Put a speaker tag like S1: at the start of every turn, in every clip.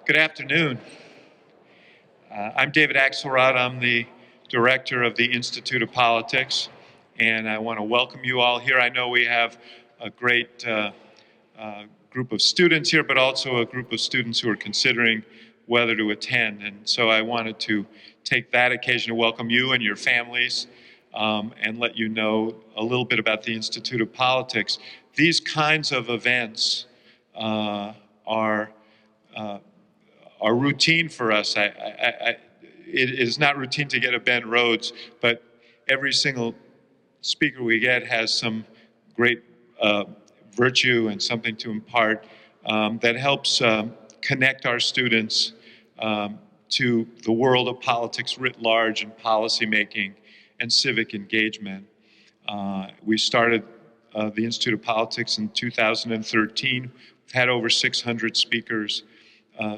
S1: Good afternoon. I'm David Axelrod. I'm the director of the Institute of Politics, and I want to welcome you all here. I know we have a great group of students here, but also a group of students who are considering whether to attend. And so I wanted to take that occasion to welcome you and your families and let you know a little bit about the Institute of Politics. These kinds of events are routine for us. It is not routine to get a Ben Rhodes, but every single speaker we get has some great virtue and something to impart that helps connect our students to the world of politics writ large and policymaking and civic engagement. We started the Institute of Politics in 2013. We've had over 600 speakers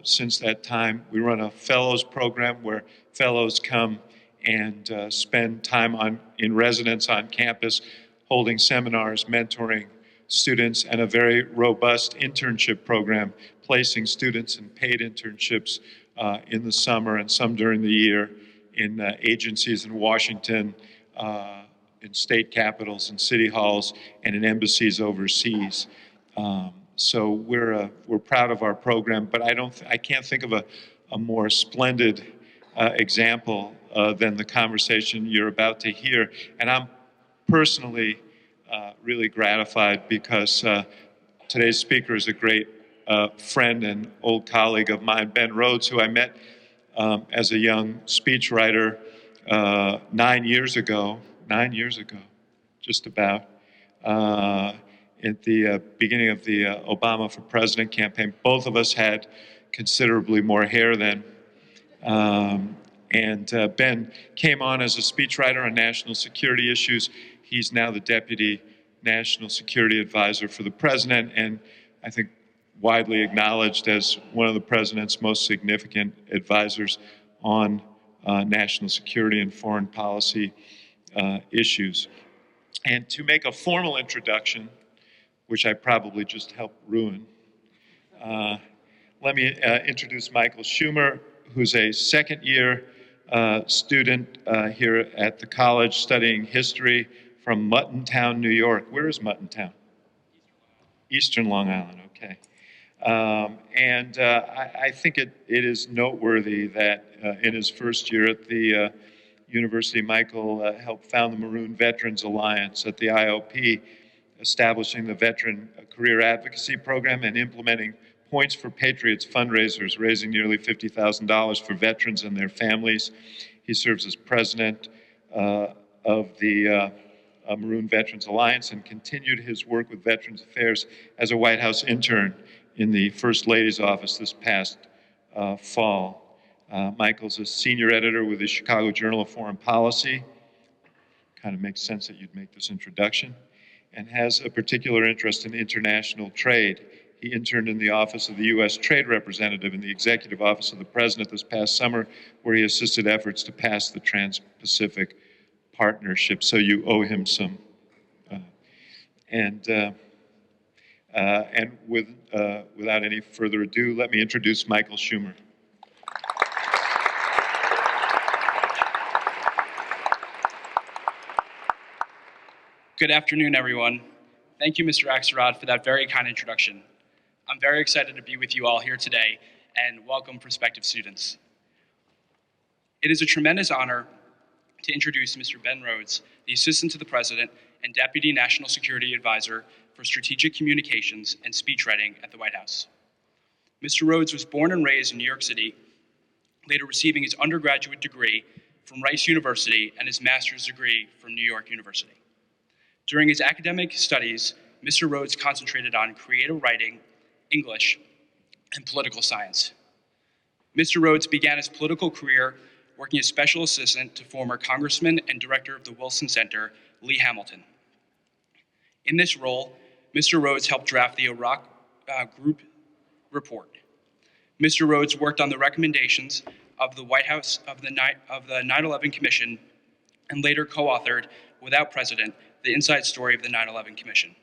S1: since that time. We run a fellows program where fellows come and spend time in residence on campus, holding seminars, mentoring students, and a very robust internship program, placing students in paid internships in the summer and some during the year in agencies in Washington, in state capitals and city halls, and in embassies overseas. So we're proud of our program, but I can't think of a more splendid example than the conversation you're about to hear. And I'm personally really gratified because today's speaker is a great friend and old colleague of mine, Ben Rhodes, who I met as a young speechwriter 9 years ago, just about. At the beginning of the Obama for President campaign. Both of us had considerably more hair then. Ben came on as a speechwriter on national security issues. He's now the Deputy National Security Advisor for the President, and I think widely acknowledged as one of the President's most significant advisors on national security and foreign policy issues. And to make a formal introduction, which I probably just helped ruin. Let me introduce Michael Schumer, who's a second-year student here at the college studying history from Muttontown, New York. Where is Muttontown? Eastern Long Island, okay. I think it is noteworthy that in his first year at the university, Michael helped found the Maroon Veterans Alliance at the IOP, establishing the Veteran Career Advocacy Program and implementing Points for Patriots fundraisers, raising nearly $50,000 for veterans and their families. He serves as president of the Maroon Veterans Alliance and continued his work with Veterans Affairs as a White House intern in the First Lady's office this past fall. Michael's a senior editor with the Chicago Journal of Foreign Policy. Kind of makes sense that you'd make this introduction. And has a particular interest in international trade. He interned in the office of the U.S. Trade Representative in the Executive Office of the President this past summer, where he assisted efforts to pass the Trans-Pacific Partnership. So you owe him some. Without any further ado, let me introduce Michael Schumer.
S2: Good afternoon, everyone. Thank you, Mr. Axelrod, for that very kind introduction. I'm very excited to be with you all here today, and welcome prospective students. It is a tremendous honor to introduce Mr. Ben Rhodes, the Assistant to the President and Deputy National Security Advisor for Strategic Communications and Speechwriting at the White House. Mr. Rhodes was born and raised in New York City, later receiving his undergraduate degree from Rice University and his master's degree from New York University. During his academic studies, Mr. Rhodes concentrated on creative writing, English, and political science. Mr. Rhodes began his political career working as special assistant to former Congressman and director of the Wilson Center, Lee Hamilton. In this role, Mr. Rhodes helped draft the Iraq Group report. Mr. Rhodes worked on the recommendations of the White House of the 9/11 Commission and later co-authored, without precedent, the inside story of the 9/11 Commission.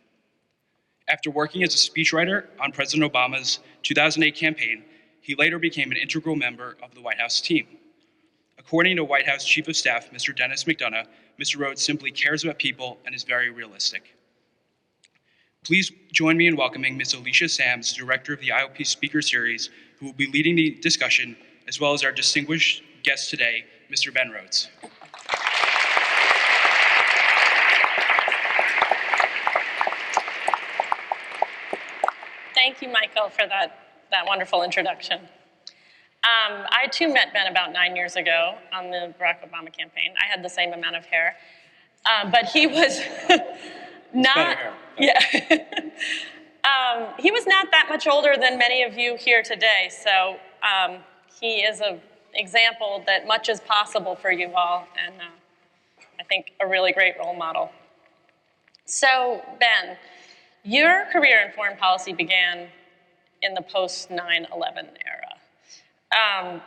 S2: After working as a speechwriter on President Obama's 2008 campaign, He later became an integral member of the White House team. According to White House Chief of Staff, Mr. Dennis McDonough, Mr. Rhodes simply cares about people and is very realistic. Please join me in welcoming Ms. Alicia Sams, Director of the IOP Speaker Series, who will be leading the discussion, as well as our distinguished guest today, Mr. Ben Rhodes.
S3: Thank you, Michael, for that wonderful introduction. I too met Ben about 9 years ago on the Barack Obama campaign. I had the same amount of hair, but he was not.
S2: Better hair.
S3: Yeah. He was not that much older than many of you here today, so he is an example that much is possible for you all, and I think a really great role model. So, Ben, your career in foreign policy began in the post-9/11 era.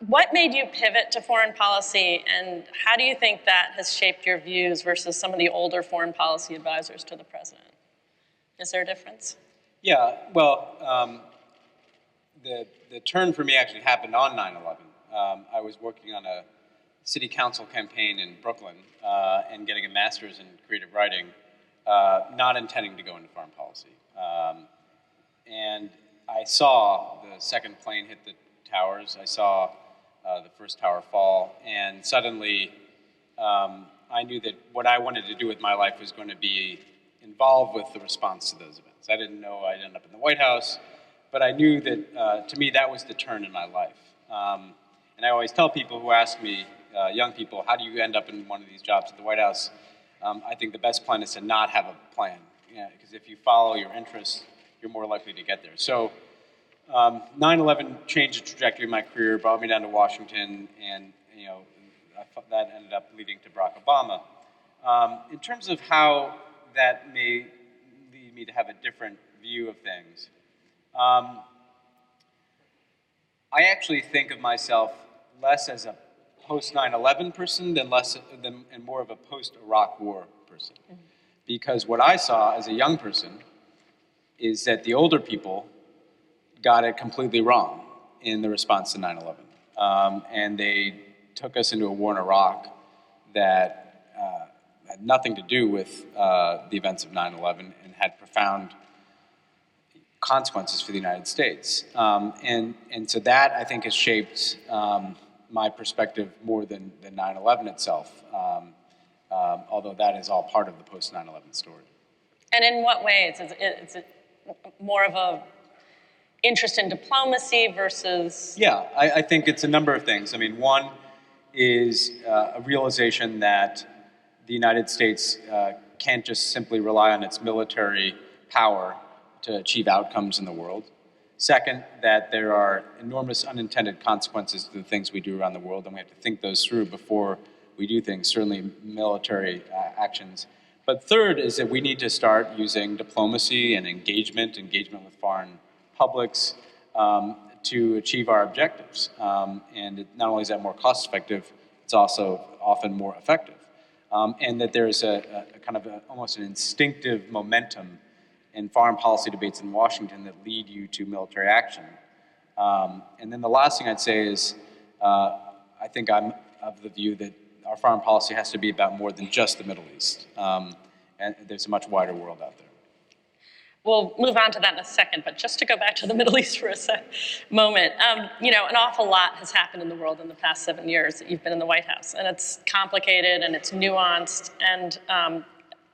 S3: What made you pivot to foreign policy, and how do you think that has shaped your views versus some of the older foreign policy advisors to the president? Is there a difference?
S4: Yeah, well, the turn for me actually happened on 9/11. I was working on a city council campaign in Brooklyn and getting a master's in creative writing, not intending to go into foreign policy. And I saw the second plane hit the towers. I saw the first tower fall, and suddenly I knew that what I wanted to do with my life was going to be involved with the response to those events. I didn't know I'd end up in the White House, but I knew that, to me, that was the turn in my life. And I always tell people who ask me, young people, how do you end up in one of these jobs at the White House? I think the best plan is to not have a plan, because if you follow your interests, you're more likely to get there. So 9/11 changed the trajectory of my career, brought me down to Washington, and that ended up leading to Barack Obama. In terms of how that may lead me to have a different view of things, I actually think of myself less as a post-9/11 person and more of a post-Iraq War person. Because what I saw as a young person is that the older people got it completely wrong in the response to 9/11. And they took us into a war in Iraq that had nothing to do with the events of 9/11 and had profound consequences for the United States. And so that, I think, has shaped my perspective more than 9/11 itself, although that is all part of the post-9/11 story.
S3: And in what ways? Is it more of a interest in diplomacy versus?
S4: Yeah, I think it's a number of things. I mean, one is a realization that the United States can't just simply rely on its military power to achieve outcomes in the world. Second, that there are enormous unintended consequences to the things we do around the world, and we have to think those through before we do things, certainly military actions. But third is that we need to start using diplomacy and engagement with foreign publics to achieve our objectives. And not only is that more cost effective, it's also often more effective. And that there's a kind of almost an instinctive momentum in foreign policy debates in Washington that lead you to military action. And then the last thing I'd say is I think I'm of the view that our foreign policy has to be about more than just the Middle East. And there's a much wider world out there.
S3: We'll move on to that in a second, but just to go back to the Middle East for a moment, an awful lot has happened in the world in the past 7 years that you've been in the White House, and it's complicated and it's nuanced, and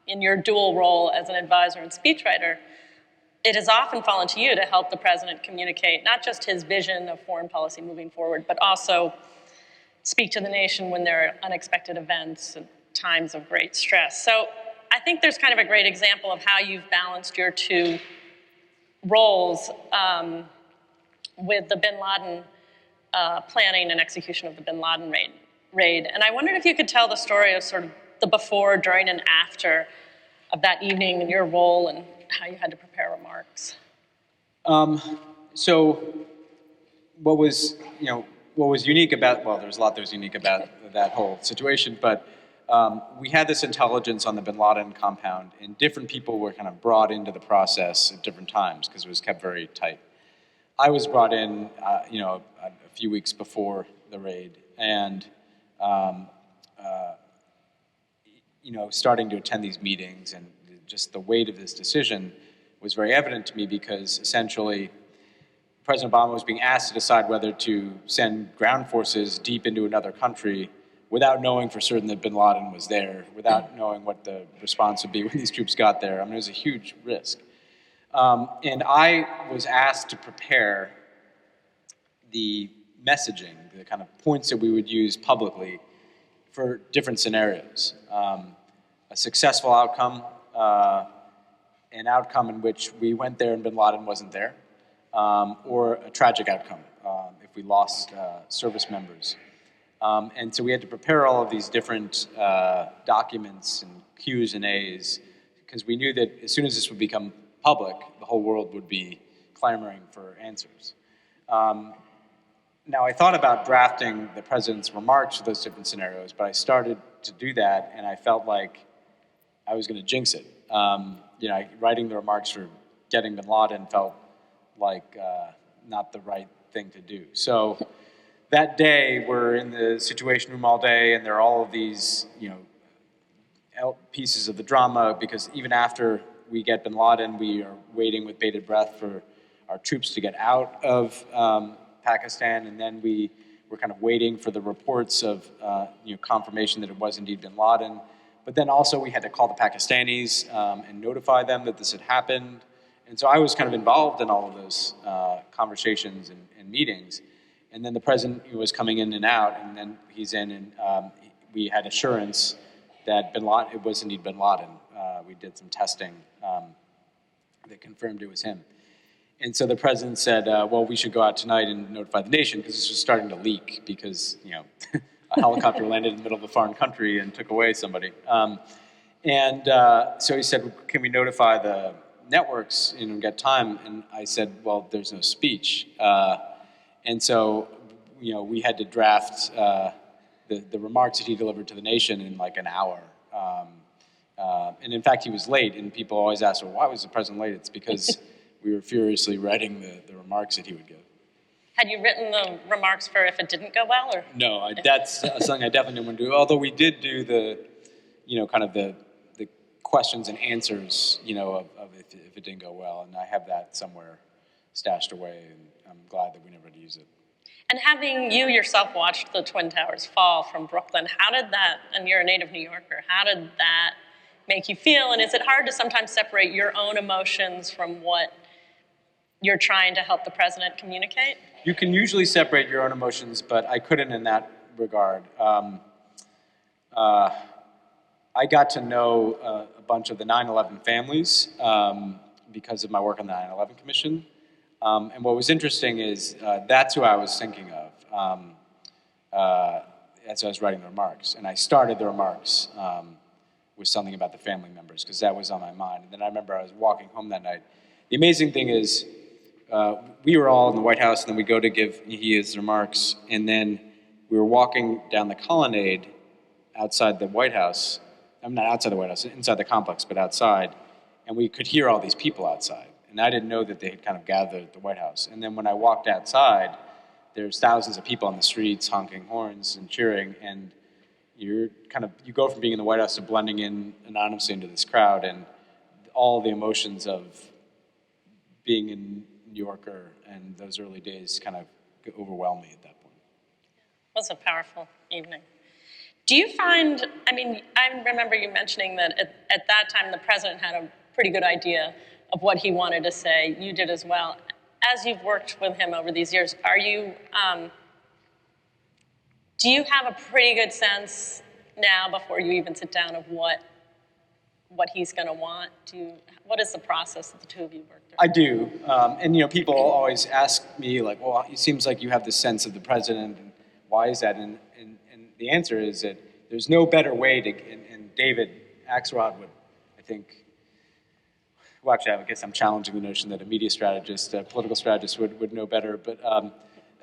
S3: in your dual role as an advisor and speechwriter, it has often fallen to you to help the president communicate not just his vision of foreign policy moving forward, but also speak to the nation when there are unexpected events and times of great stress. So I think there's kind of a great example of how you've balanced your two roles with the bin Laden planning and execution of the bin Laden raid. And I wondered if you could tell the story of sort of the before, during, and after of that evening and your role and how you had to prepare remarks.
S4: So what was unique about, well, there's a lot that was unique about that whole situation, but we had this intelligence on the bin Laden compound, and different people were kind of brought into the process at different times because it was kept very tight. I was brought in, a few weeks before the raid, and starting to attend these meetings, and just the weight of this decision was very evident to me, because essentially President Obama was being asked to decide whether to send ground forces deep into another country without knowing for certain that bin Laden was there, without knowing what the response would be when these troops got there. I mean, it was a huge risk. And I was asked to prepare the messaging, the kind of points that we would use publicly for different scenarios. A successful outcome, an outcome in which we went there and bin Laden wasn't there, or a tragic outcome if we lost service members. And so we had to prepare all of these different documents and Q's and A's, because we knew that as soon as this would become public, the whole world would be clamoring for answers. Now, I thought about drafting the president's remarks for those different scenarios, but I started to do that, and I felt like I was going to jinx it. Writing the remarks for getting bin Laden felt like not the right thing to do. So that day, we're in the Situation Room all day, and there are all of these, pieces of the drama, because even after we get bin Laden, we are waiting with bated breath for our troops to get out of Pakistan, and then we were kind of waiting for the reports of confirmation that it was indeed bin Laden. But then also we had to call the Pakistanis and notify them that this had happened. And so I was kind of involved in all of those conversations and meetings. And then the president was coming in and out, and then he's in, and we had assurance that it was indeed bin Laden. We did some testing that confirmed it was him. And so the president said, well, we should go out tonight and notify the nation, because this was starting to leak, because, a helicopter landed in the middle of a foreign country and took away somebody. So he said, can we notify the networks, get time? And I said, well, there's no speech. And so, we had to draft the remarks that he delivered to the nation in like an hour. And in fact, he was late, and people always ask, well, why was the president late? It's because we were furiously writing the remarks that he would give.
S3: Had you written the remarks for if it didn't go well, or?
S4: No, that's something I definitely didn't want to do. Although we did do the questions and answers, of if it didn't go well, and I have that somewhere stashed away, and I'm glad that we never had to use it.
S3: And having you yourself watched the Twin Towers fall from Brooklyn, how did that, and you're a native New Yorker, how did that make you feel? And is it hard to sometimes separate your own emotions from what you're trying to help the president communicate?
S4: You can usually separate your own emotions, but I couldn't in that regard. I got to know a bunch of the 9/11 families because of my work on the 9/11 Commission. And what was interesting is that's who I was thinking of as I was writing the remarks. And I started the remarks with something about the family members, because that was on my mind. And then I remember I was walking home that night. The amazing thing is, we were all in the White House, and then we go to give his remarks, and then we were walking down the colonnade outside the White House. I'm not outside the White House, inside the complex, but outside, and we could hear all these people outside. And I didn't know that they had kind of gathered at the White House. And then when I walked outside, there's thousands of people on the streets honking horns and cheering, and you go from being in the White House to blending in anonymously into this crowd, and all the emotions of being in New Yorker and those early days kind of overwhelmed me at that point.
S3: It was a powerful evening. Do you find, I remember you mentioning that at that time the president had a pretty good idea of what he wanted to say. You did as well. As you've worked with him over these years, do you have a pretty good sense now, before you even sit down, of what he's going to want? What is the process that the two of you work through?
S4: I do. And people always ask me, like, well, it seems like you have this sense of the president, and why is that? And the answer is that there's no better way to, and David Axelrod would, I think, well, actually, I guess I'm challenging the notion that a media strategist, a political strategist would know better, but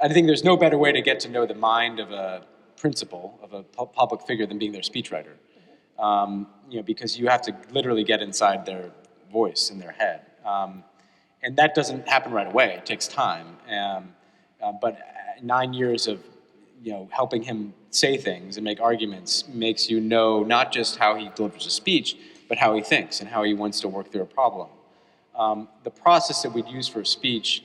S4: I think there's no better way to get to know the mind of a principal, of a public figure, than being their speechwriter. Because you have to literally get inside their voice in their head. And that doesn't happen right away. It takes time. But 9 years of helping him say things and make arguments makes you know not just how he delivers a speech, but how he thinks and how he wants to work through a problem. The process that we'd use for a speech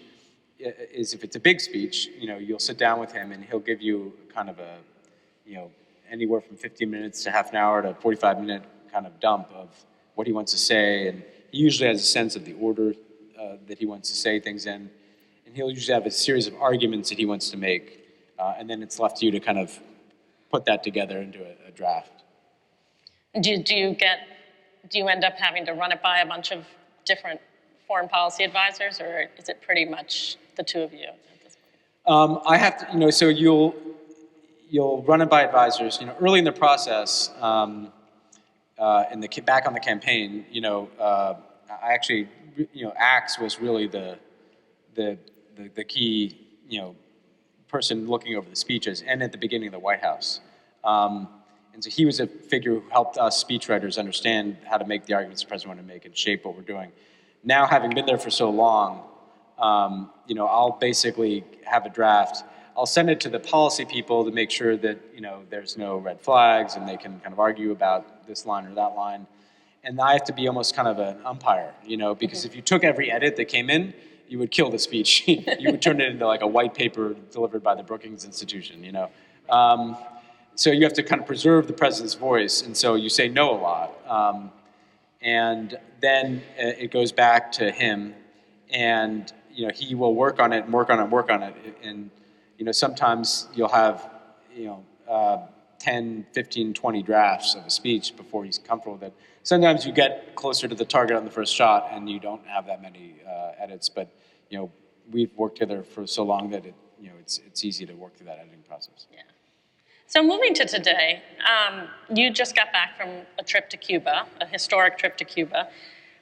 S4: is, if it's a big speech, you'll sit down with him and he'll give you kind of a, anywhere from 15 minutes to half an hour to 45-minute kind of dump of what he wants to say. And he usually has a sense of the order that he wants to say things in. And he'll usually have a series of arguments that he wants to make. And then it's left to you to kind of put that together into a draft.
S3: Do you end up having to run it by a bunch of different foreign policy advisors, or is it pretty much the two of you at this point?
S4: I have to, so you'll run it by advisors. Early in the process, back on the campaign, I actually, Axe was really the key, person looking over the speeches, and at the beginning of the White House. And so he was a figure who helped us speechwriters understand how to make the arguments the president wanted to make and shape what we're doing. Now, having been there for so long, I'll basically have a draft. I'll send it to the policy people to make sure that, there's no red flags and they can kind of argue about this line or that line. And I have to be almost kind of an umpire, because if you took every edit that came in, you would kill the speech. You would turn it into like a white paper delivered by the Brookings Institution, So you have to kind of preserve the president's voice, and so you say no a lot. And then it goes back to him, and he will work on it and work on it and work on it. And sometimes you'll have 10, 15, 20 drafts of a speech before he's comfortable with it. Sometimes you get closer to the target on the first shot, and you don't have that many edits. But we've worked together for so long that it's easy to work through that editing process.
S3: Yeah. So moving to today, you just got back from a trip to Cuba, a historic trip to Cuba.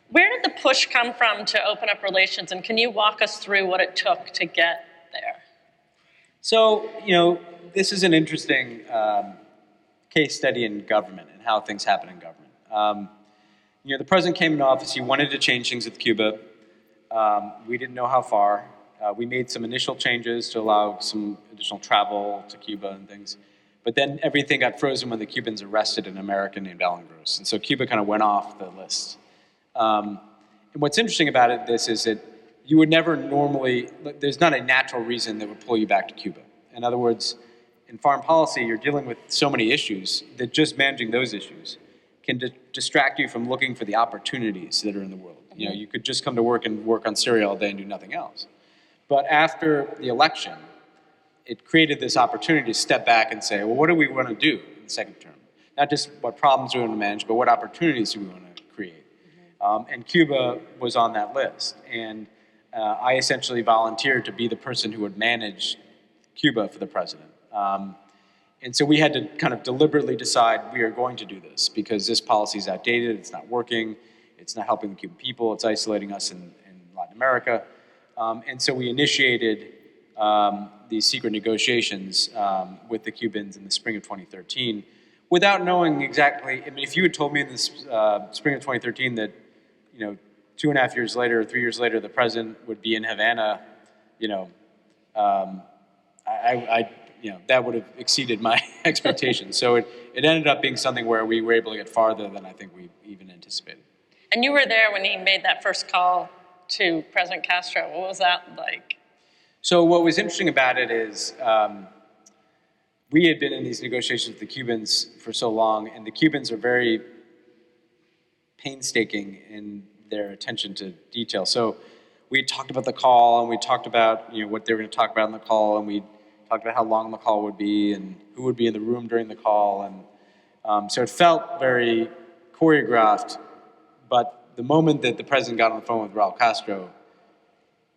S3: Where did the push come from to open up relations, and can you walk us through what it took to get there?
S4: So, this is an interesting case study in government and how things happen in government. The president came into office, he wanted to change things with Cuba. We didn't know how far. We made some initial changes to allow some additional travel to Cuba and things. But then everything got frozen when the Cubans arrested an American named Alan Gross. And so Cuba kind of went off the list. And what's interesting about this is that you would never normally, there's not a natural reason that would pull you back to Cuba. In other words, in foreign policy, you're dealing with so many issues that just managing those issues can distract you from looking for the opportunities that are in the world. You could just come to work and work on Syria all day and do nothing else. But after the election, it created this opportunity to step back and say, well, what do we want to do in the second term? Not just what problems we want to manage, but what opportunities do we want to create? And Cuba was on that list. And I essentially volunteered to be the person who would manage Cuba for the president. And so we had to kind of deliberately decide we are going to do this because this policy is outdated, it's not working, it's not helping the Cuban people, it's isolating us in Latin America. And so we initiated these secret negotiations with the Cubans in the spring of 2013 without knowing exactly, if you had told me in the spring of 2013 that, 2.5 years later or 3 years later, the president would be in Havana, that would have exceeded my expectations. So it ended up being something where we were able to get farther than I think we even anticipated.
S3: And you were there when he made that first call to President Castro. What was that like?
S4: So what was interesting about it is we had been in these negotiations with the Cubans for so long, and the Cubans are very painstaking in their attention to detail. So we talked about the call, and we talked about what they were going to talk about in the call, and we talked about how long the call would be and who would be in the room during the call. And so it felt very choreographed, but the moment that the president got on the phone with Raul Castro,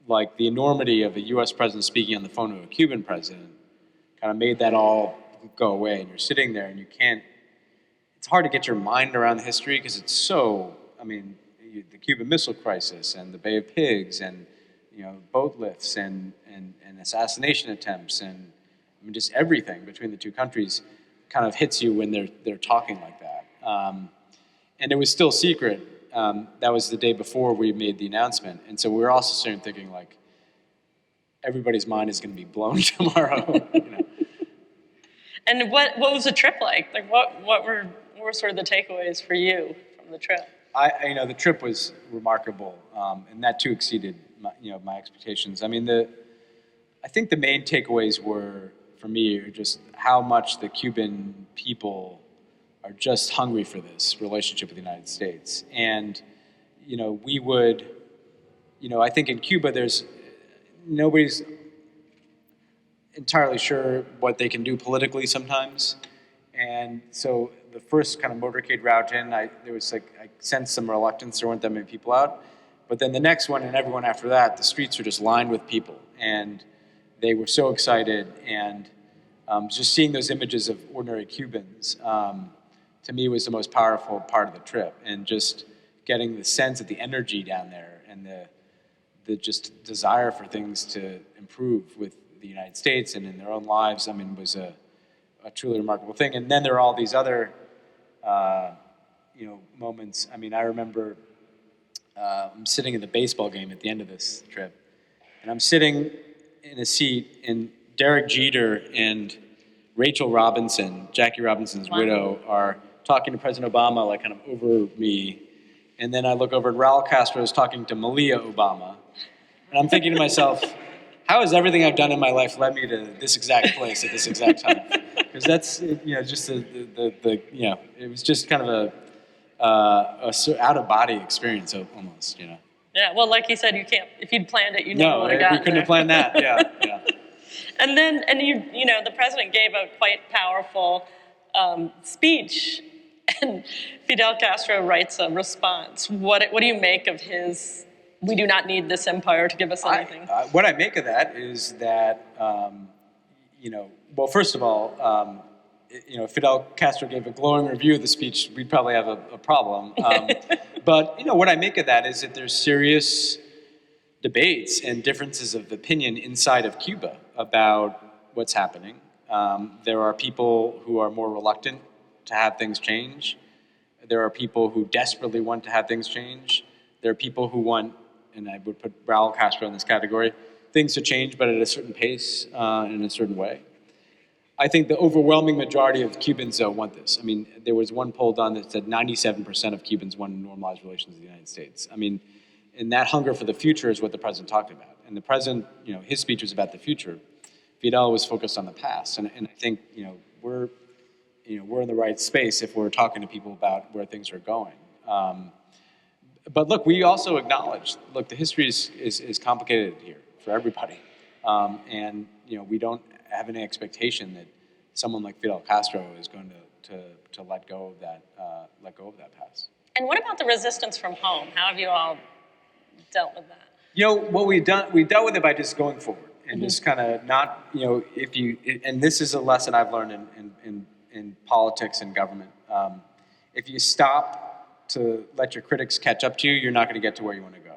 S4: like the enormity of a U.S. president speaking on the phone to a Cuban president kind of made that all go away. And you're sitting there and you can't, it's hard to get your mind around the history because it's so, the Cuban Missile Crisis and the Bay of Pigs and, boat lifts and assassination attempts and just everything between the two countries kind of hits you when they're talking like that. And it was still secret that was the day before we made the announcement. And so we were also sitting thinking, like, everybody's mind is going to be blown tomorrow.
S3: And what was the trip like? Like, what were sort of the takeaways for you from the trip?
S4: The trip was remarkable, and that too exceeded my expectations. I mean, I think the main takeaways were, for me, are just how much the Cuban people are just hungry for this relationship with the United States. And, we would, I think in Cuba nobody's entirely sure what they can do politically sometimes. And so the first kind of motorcade route in, I sensed some reluctance. There weren't that many people out. But then the next one and everyone after that, the streets were just lined with people. And they were so excited. And just seeing those images of ordinary Cubans, to me, was the most powerful part of the trip. And just getting the sense of the energy down there and the just desire for things to improve with the United States and in their own lives, was a truly remarkable thing. And then there are all these other, moments. I remember I'm sitting in the baseball game at the end of this trip, and I'm sitting in a seat, and Derek Jeter and Rachel Robinson, Jackie Robinson's widow, are talking to President Obama, like kind of over me. And then I look over and Raul Castro is talking to Malia Obama. And I'm thinking to myself, how has everything I've done in my life led me to this exact place at this exact time? Because that's, just it was just kind of a out-of-body experience almost,
S3: Yeah, well, like you said, you can't, if you'd planned it, you never would have gotten
S4: we couldn't
S3: there.
S4: have planned that, yeah.
S3: And then, the president gave a quite powerful speech, and Fidel Castro writes a response. What do you make of his, "We do not need this empire to give us anything"?
S4: What I make of that is that, well, first of all, if Fidel Castro gave a glowing review of the speech, we'd probably have a problem. But, what I make of that is that there's serious debates and differences of opinion inside of Cuba about what's happening. There are people who are more reluctant to have things change. There are people who desperately want to have things change. There are people who want, and I would put Raul Castro in this category, things to change, but at a certain pace and in a certain way. I think the overwhelming majority of Cubans, though, want this. There was one poll done that said 97% of Cubans want to normalize relations with the United States. And that hunger for the future is what the president talked about. And the president, his speech was about the future. Fidel was focused on the past. And I think, we're in the right space if we're talking to people about where things are going. But look, we also acknowledge, the history is complicated here for everybody. And, we don't have any expectation that someone like Fidel Castro is going to let go of that past.
S3: And what about the resistance from home? How have you all dealt with that?
S4: What we dealt with it by just going forward and just kind of not, and this is a lesson I've learned in politics and government. If you stop to let your critics catch up to you, you're not going to get to where you want to go.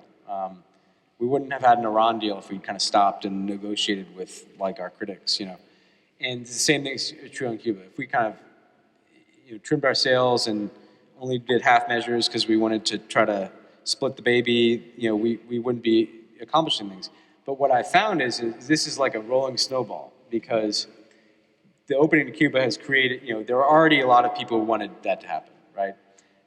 S4: We wouldn't have had an Iran deal if we kind of stopped and negotiated with our critics, And the same thing is true in Cuba. If we kind of, trimmed our sails and only did half measures because we wanted to try to split the baby, we wouldn't be accomplishing things. But what I found is this is like a rolling snowball, because the opening to Cuba has created, there are already a lot of people who wanted that to happen, right?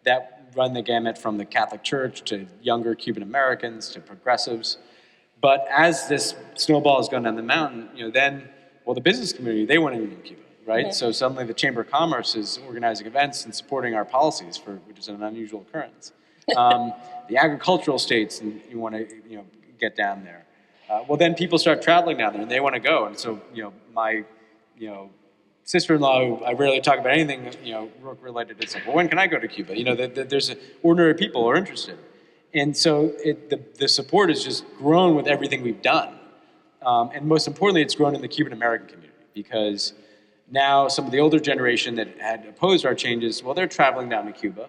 S4: That run the gamut from the Catholic Church to younger Cuban Americans to progressives. But as this snowball has gone down the mountain, the business community, they want to in Cuba, right? Mm-hmm. So suddenly the Chamber of Commerce is organizing events and supporting our policies, which is an unusual occurrence. The agricultural states, and you want to get down there. Then people start traveling down there, and they want to go. And so my sister-in-law, who I rarely talk about anything work-related, it's like, well, when can I go to Cuba? There's ordinary people who are interested. And so the support has just grown with everything we've done. And most importantly, it's grown in the Cuban American community, because now some of the older generation that had opposed our changes, they're traveling down to Cuba,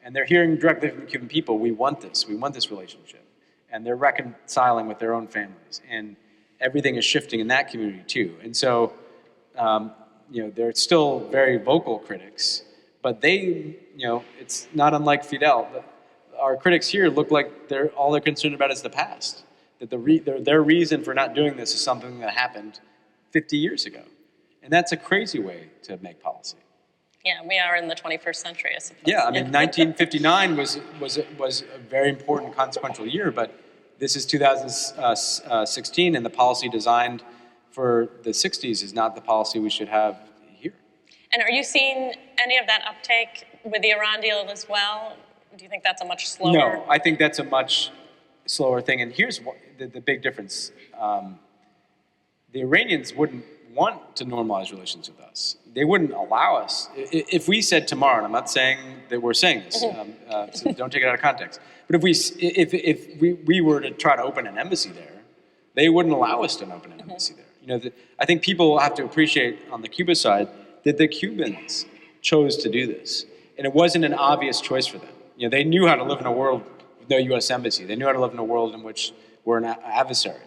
S4: and they're hearing directly from the Cuban people, we want this relationship. And they're reconciling with their own families. And everything is shifting in that community too. And so, they're still very vocal critics, but they, it's not unlike Fidel. our critics here look like all they're concerned about is the past. That their reason for not doing this is something that happened 50 years ago. And that's a crazy way to make policy.
S3: Yeah, we are in the 21st century, I suppose.
S4: Yeah, I mean, 1959 was a very important, consequential year, but this is 2016, and the policy designed for the 60s is not the policy we should have here.
S3: And are you seeing any of that uptake with the Iran deal as well? Do you think that's a much slower?
S4: No, I think that's a much slower thing. And here's the big difference. The Iranians wouldn't want to normalize relations with us. They wouldn't allow us. If we said tomorrow, and I'm not saying that we're saying this, so don't take it out of context, but if we were to try to open an embassy there, they wouldn't allow us to open an embassy there. You know, I think people have to appreciate on the Cuba side that the Cubans chose to do this, and it wasn't an obvious choice for them. You know, they knew how to live in a world with no U.S. embassy. They knew how to live in a world in which we're an adversary,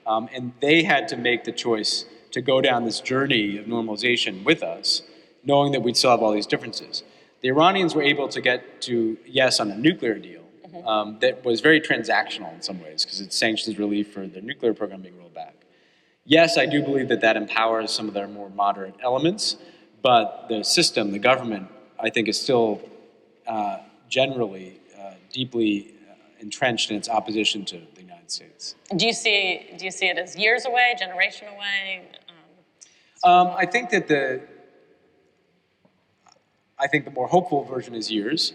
S4: and they had to make the choice to go down this journey of normalization with us, knowing that we'd still have all these differences. The Iranians were able to get to yes on a nuclear deal that was very transactional in some ways, because it's sanctions relief for their nuclear program being rolled back. Yes, I do believe that empowers some of their more moderate elements, but the system, the government, I think is still generally deeply entrenched in its opposition to the United States.
S3: Do you see it as years away, generation away?
S4: I think that the more hopeful version is years.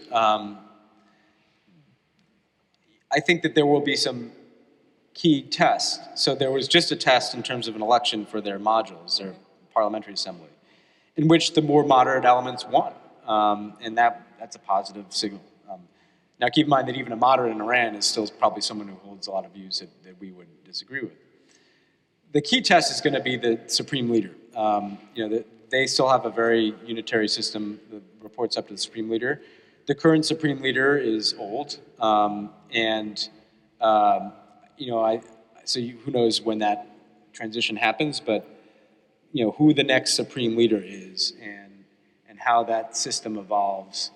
S4: I think that there will be some key tests. So there was just a test in terms of an election for their modules, their parliamentary assembly, in which the more moderate elements won, and that's a positive signal. Now, keep in mind that even a moderate in Iran is still probably someone who holds a lot of views that we would disagree with. The key test is going to be the supreme leader. They still have a very unitary system that reports up to the supreme leader. The current supreme leader is old, who knows when that transition happens, but who the next supreme leader is and how that system evolves,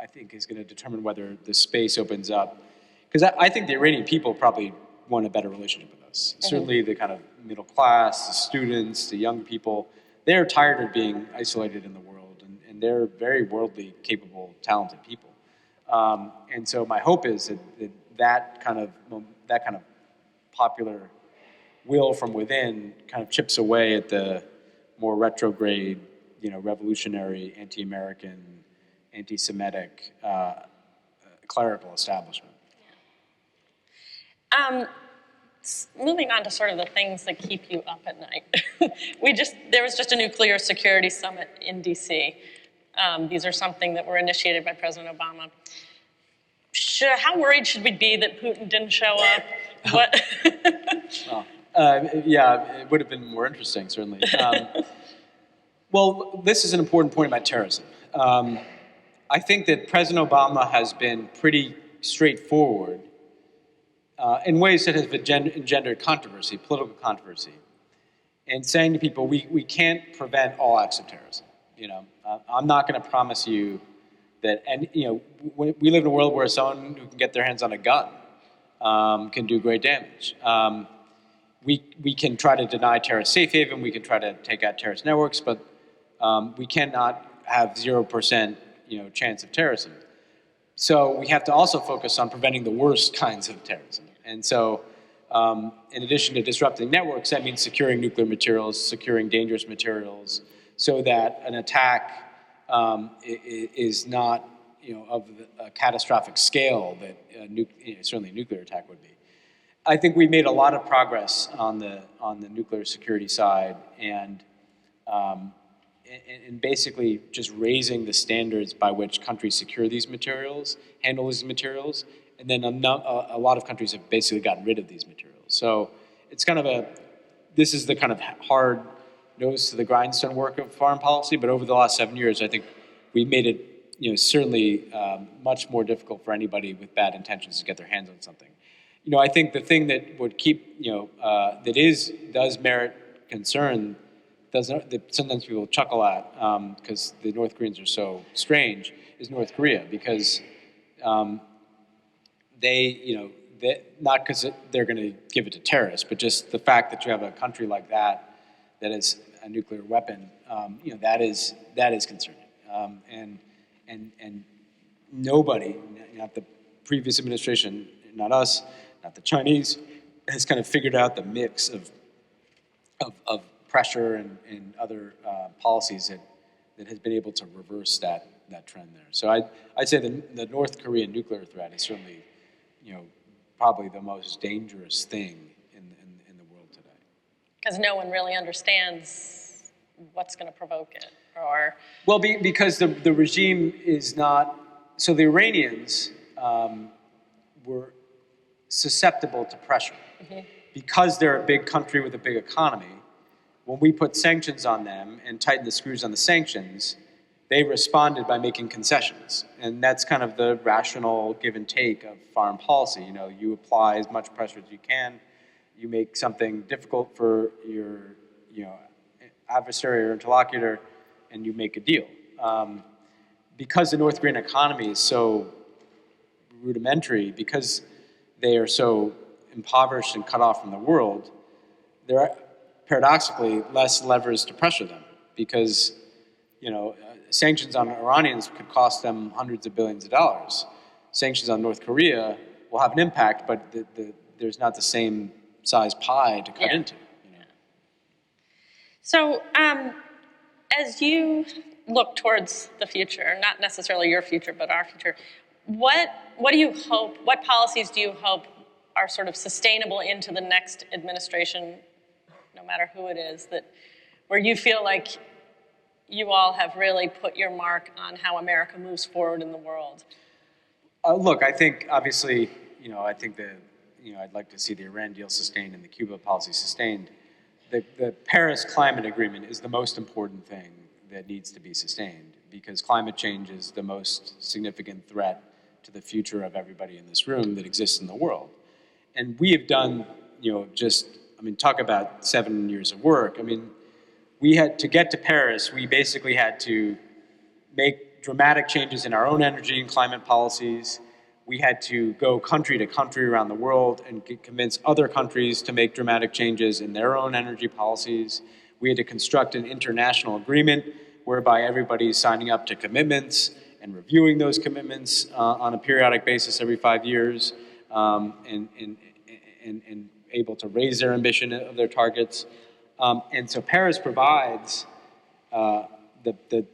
S4: I think is going to determine whether the space opens up. Because I think the Iranian people probably want a better relationship with us. Mm-hmm. Certainly the kind of middle class, the students, the young people, they're tired of being isolated in the world, and they're very worldly, capable, talented people. And so my hope is that kind of popular will from within kind of chips away at the more retrograde, revolutionary, anti-American, anti-Semitic, clerical establishment.
S3: Moving on to sort of the things that keep you up at night. There was just a nuclear security summit in DC. These are something that were initiated by President Obama. How worried should we be that Putin didn't show up? What?
S4: It would have been more interesting, certainly. Well, this is an important point about terrorism. I think that President Obama has been pretty straightforward in ways that have engendered controversy, political controversy, and saying to people, we can't prevent all acts of terrorism. I'm not going to promise you that, we live in a world where someone who can get their hands on a gun can do great damage. We can try to deny terrorist safe haven, we can try to take out terrorist networks, but we cannot have 0% chance of terrorism. So we have to also focus on preventing the worst kinds of terrorism. And so in addition to disrupting networks, that means securing nuclear materials, securing dangerous materials, so that an attack is not of a catastrophic scale that certainly a nuclear attack would be. I think we made a lot of progress on the nuclear security side, and basically just raising the standards by which countries secure these materials, handle these materials, and then a lot of countries have basically gotten rid of these materials. So it's this is the kind of hard nose to the grindstone work of foreign policy, but over the last 7 years, I think we made it certainly much more difficult for anybody with bad intentions to get their hands on something. I think the thing that would keep, does merit concern, that sometimes people chuckle at because the North Koreans are so strange, is North Korea. Because not because they're going to give it to terrorists, but just the fact that you have a country like that is a nuclear weapon, that is concerning. And nobody, not the previous administration, not us, not the Chinese, has kind of figured out the mix of pressure and other policies that has been able to reverse that trend there. So I'd say the North Korean nuclear threat is certainly, probably the most dangerous thing in the world today.
S3: Because no one really understands what's going to provoke it, or
S4: Well, because the regime is not. So the Iranians were susceptible to pressure because they're a big country with a big economy. When we put sanctions on them and tightened the screws on the sanctions, they responded by making concessions. And that's kind of the rational give and take of foreign policy. You apply as much pressure as you can. You make something difficult for your adversary or interlocutor, and you make a deal. Because the North Korean economy is so rudimentary, because they are so impoverished and cut off from the world, there are paradoxically less levers to pressure them, because sanctions on Iranians could cost them hundreds of billions of dollars. Sanctions on North Korea will have an impact, but there's not the same size pie to cut into.
S3: So, as you look towards the future, not necessarily your future, but our future, what do you hope, what policies do you hope are sort of sustainable into the next administration, no matter who it is, where you feel like you all have really put your mark on how America moves forward in the world?
S4: Look, I think, obviously, I think I'd like to see the Iran deal sustained and the Cuba policy sustained. The Paris Climate Agreement is the most important thing that needs to be sustained, because climate change is the most significant threat to the future of everybody in this room that exists in the world. And we have done, talk about 7 years of work. We had to get to Paris, we basically had to make dramatic changes in our own energy and climate policies. We had to go country to country around the world and convince other countries to make dramatic changes in their own energy policies. We had to construct an international agreement whereby everybody's signing up to commitments and reviewing those commitments on a periodic basis every 5 years, and able to raise their ambition of their targets. And so Paris provides the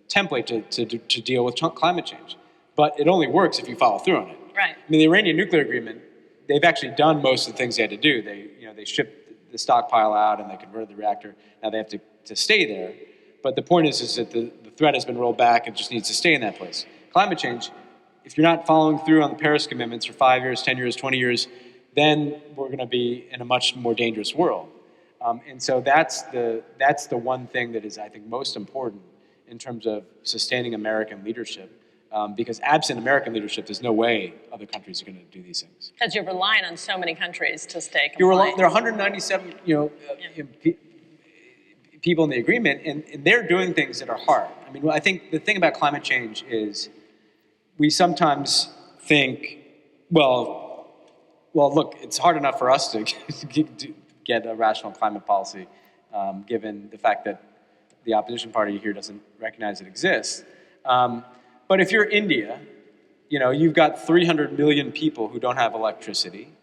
S4: template to deal with climate change. But it only works if you follow through on it.
S3: Right.
S4: The Iranian nuclear agreement, they've actually done most of the things they had to do. They shipped the stockpile out and they converted the reactor. Now they have to stay there. But the point is that the threat has been rolled back. It just needs to stay in that place. Climate change, if you're not following through on the Paris commitments for 5 years, 10 years, 20 years, then we're going to be in a much more dangerous world. And so that's the one thing that is, I think, most important in terms of sustaining American leadership. Because absent American leadership, there's no way other countries are going to do these things.
S3: Because you're relying on so many countries to stay compliant.
S4: There are 197, people in the agreement, and they're doing things that are hard. I think the thing about climate change is we sometimes think, well, look, it's hard enough for us to get a rational climate policy, given the fact that the opposition party here doesn't recognize it exists. But if you're India, you've got 300 million people who don't have electricity.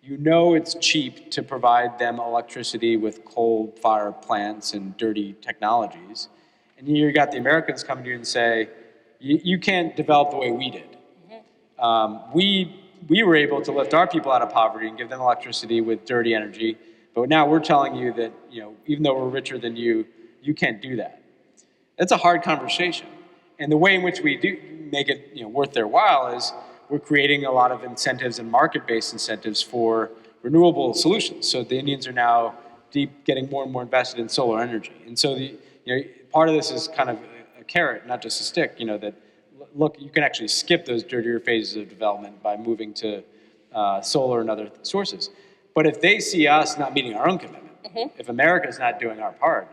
S4: It's cheap to provide them electricity with coal-fired plants and dirty technologies. And you've got the Americans coming to you and say, you can't develop the way we did. We were able to lift our people out of poverty and give them electricity with dirty energy. But now we're telling you that, even though we're richer than you, you can't do that. That's a hard conversation. And the way in which we do make it worth their while is we're creating a lot of incentives and market-based incentives for renewable solutions. So the Indians are now getting more and more invested in solar energy. And so part of this is kind of a carrot, not just a stick, that, look, you can actually skip those dirtier phases of development by moving to solar and other sources. But if they see us not meeting our own commitment, if America's not doing our part,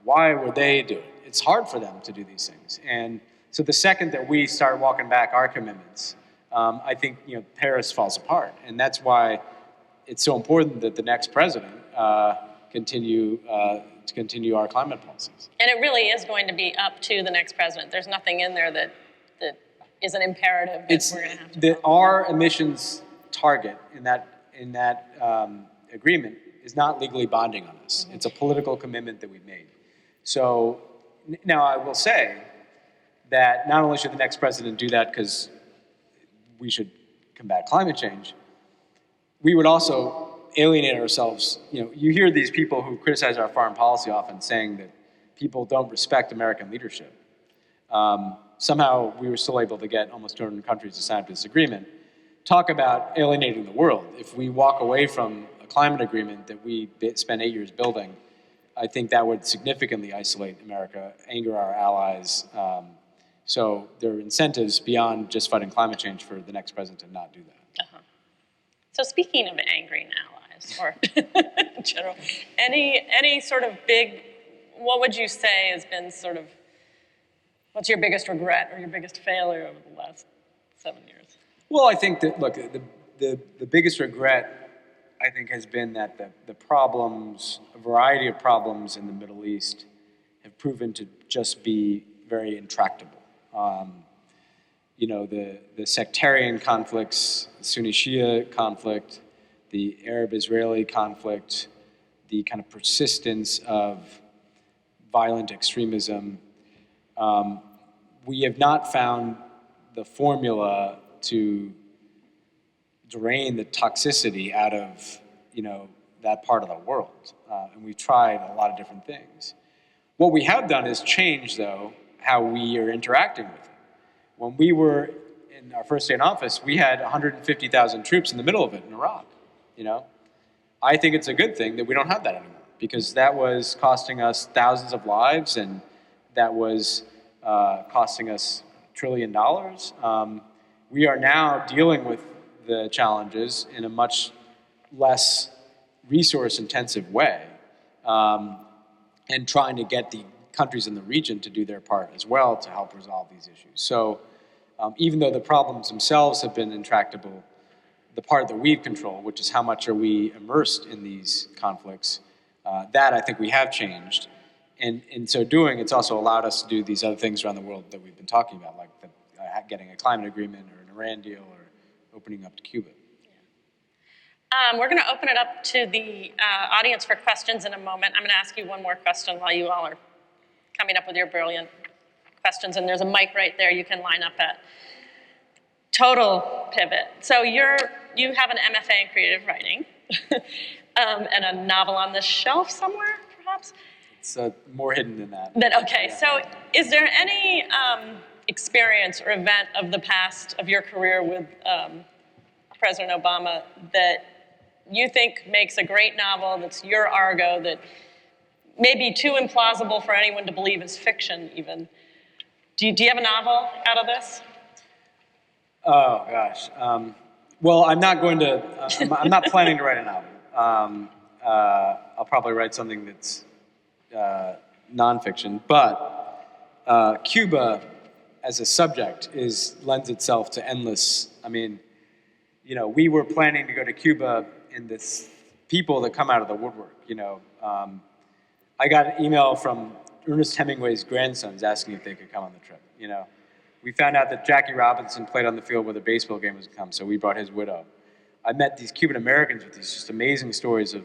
S4: why would they do it? It's hard for them to do these things. And so the second that we start walking back our commitments, I think Paris falls apart, and that's why it's so important that the next president continue our climate policies.
S3: And it really is going to be up to the next president. There's nothing in there that is an imperative that we're going to have to follow.
S4: Our emissions target in that agreement is not legally binding on us. It's a political commitment that we've made. So now I will say that not only should the next president do that because we should combat climate change, we would also alienate ourselves. You hear these people who criticize our foreign policy often saying that people don't respect American leadership. Somehow we were still able to get almost 200 countries to sign up to this agreement. Talk about alienating the world. If we walk away from a climate agreement that we spent 8 years building, I think that would significantly isolate America, anger our allies. So there are incentives beyond just fighting climate change for the next president to not do that.
S3: Uh-huh. So speaking of angry allies, or in general, any sort of big, what would you say has been sort of, what's your biggest regret or your biggest failure over the last 7 years?
S4: Well, I think that, look, the biggest regret, I think, has been that the problems, a variety of problems in the Middle East have proven to just be very intractable. The sectarian conflicts, the Sunni-Shia conflict, the Arab-Israeli conflict, the kind of persistence of violent extremism. We have not found the formula to drain the toxicity out of that part of the world, and we've tried a lot of different things. What we have done is change, though, how we are interacting with it. When we were in our first day in office, we had 150,000 troops in the middle of it in Iraq. I think it's a good thing that we don't have that anymore, because that was costing us thousands of lives, and that was costing us $1 trillion. We are now dealing with the challenges in a much less resource-intensive way, and trying to get the countries in the region to do their part as well to help resolve these issues. So even though the problems themselves have been intractable, the part that we've controlled, which is how much are we immersed in these conflicts, that I think we have changed. And in so doing, it's also allowed us to do these other things around the world that we've been talking about, like getting a climate agreement or an Iran deal or opening up to Cuba.
S3: We're going to open it up to the audience for questions in a moment. I'm going to ask you one more question while you all are coming up with your brilliant questions, and there's a mic right there you can line up at. Total pivot. So you have an MFA in creative writing and a novel on the shelf somewhere, perhaps?
S4: It's more hidden than that.
S3: Okay, so is there any experience or event of the past of your career with President Obama that you think makes a great novel, that's your Argo, that may be too implausible for anyone to believe is fiction even? Do you have a novel out of this?
S4: Oh, gosh. Well, I'm not going to, I'm not planning to write a novel. I'll probably write something that's nonfiction, but Cuba as a subject lends itself to endless, we were planning to go to Cuba, and this people that come out of the woodwork, I got an email from Ernest Hemingway's grandsons asking if they could come on the trip, We found out that Jackie Robinson played on the field where the baseball game was to come, so we brought his widow. I met these Cuban Americans with these just amazing stories of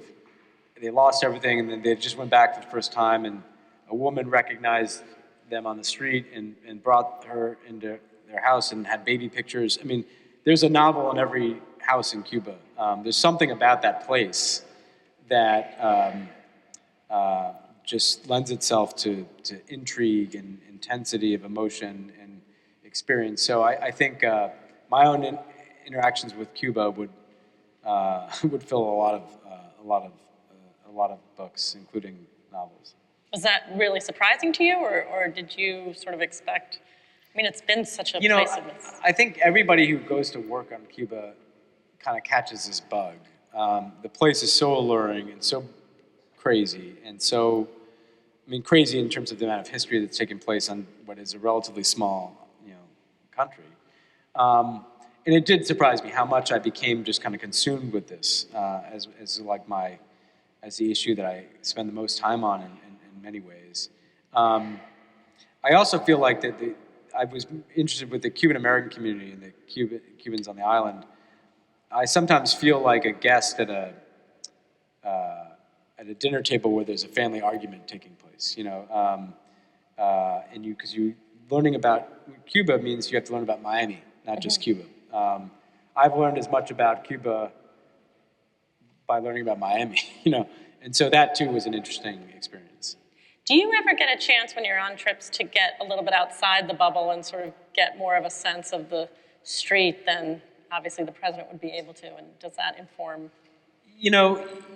S4: they lost everything and then they just went back for the first time, and a woman recognized them on the street and brought her into their house and had baby pictures. There's a novel in every house in Cuba. There's something about that place that just lends itself to intrigue and intensity of emotion and experience. So I think my own interactions with Cuba would fill a lot of books, including novels.
S3: Was that really surprising to you, or did you sort of expect? It's been such a place of this.
S4: I think everybody who goes to work on Cuba kind of catches this bug. The place is so alluring and so crazy, and so, crazy in terms of the amount of history that's taken place on what is a relatively small, country. And it did surprise me how much I became just kind of consumed with this as the issue that I spend the most time on in many ways. I also feel like that I was interested with the Cuban American community and the Cubans on the island. I sometimes feel like a guest at a dinner table where there's a family argument taking place, because you learning about Cuba means you have to learn about Miami, not just Cuba. I've learned as much about Cuba by learning about Miami, and so that too was an interesting experience.
S3: Do you ever get a chance when you're on trips to get a little bit outside the bubble and sort of get more of a sense of the street than obviously the president would be able to, and does that inform?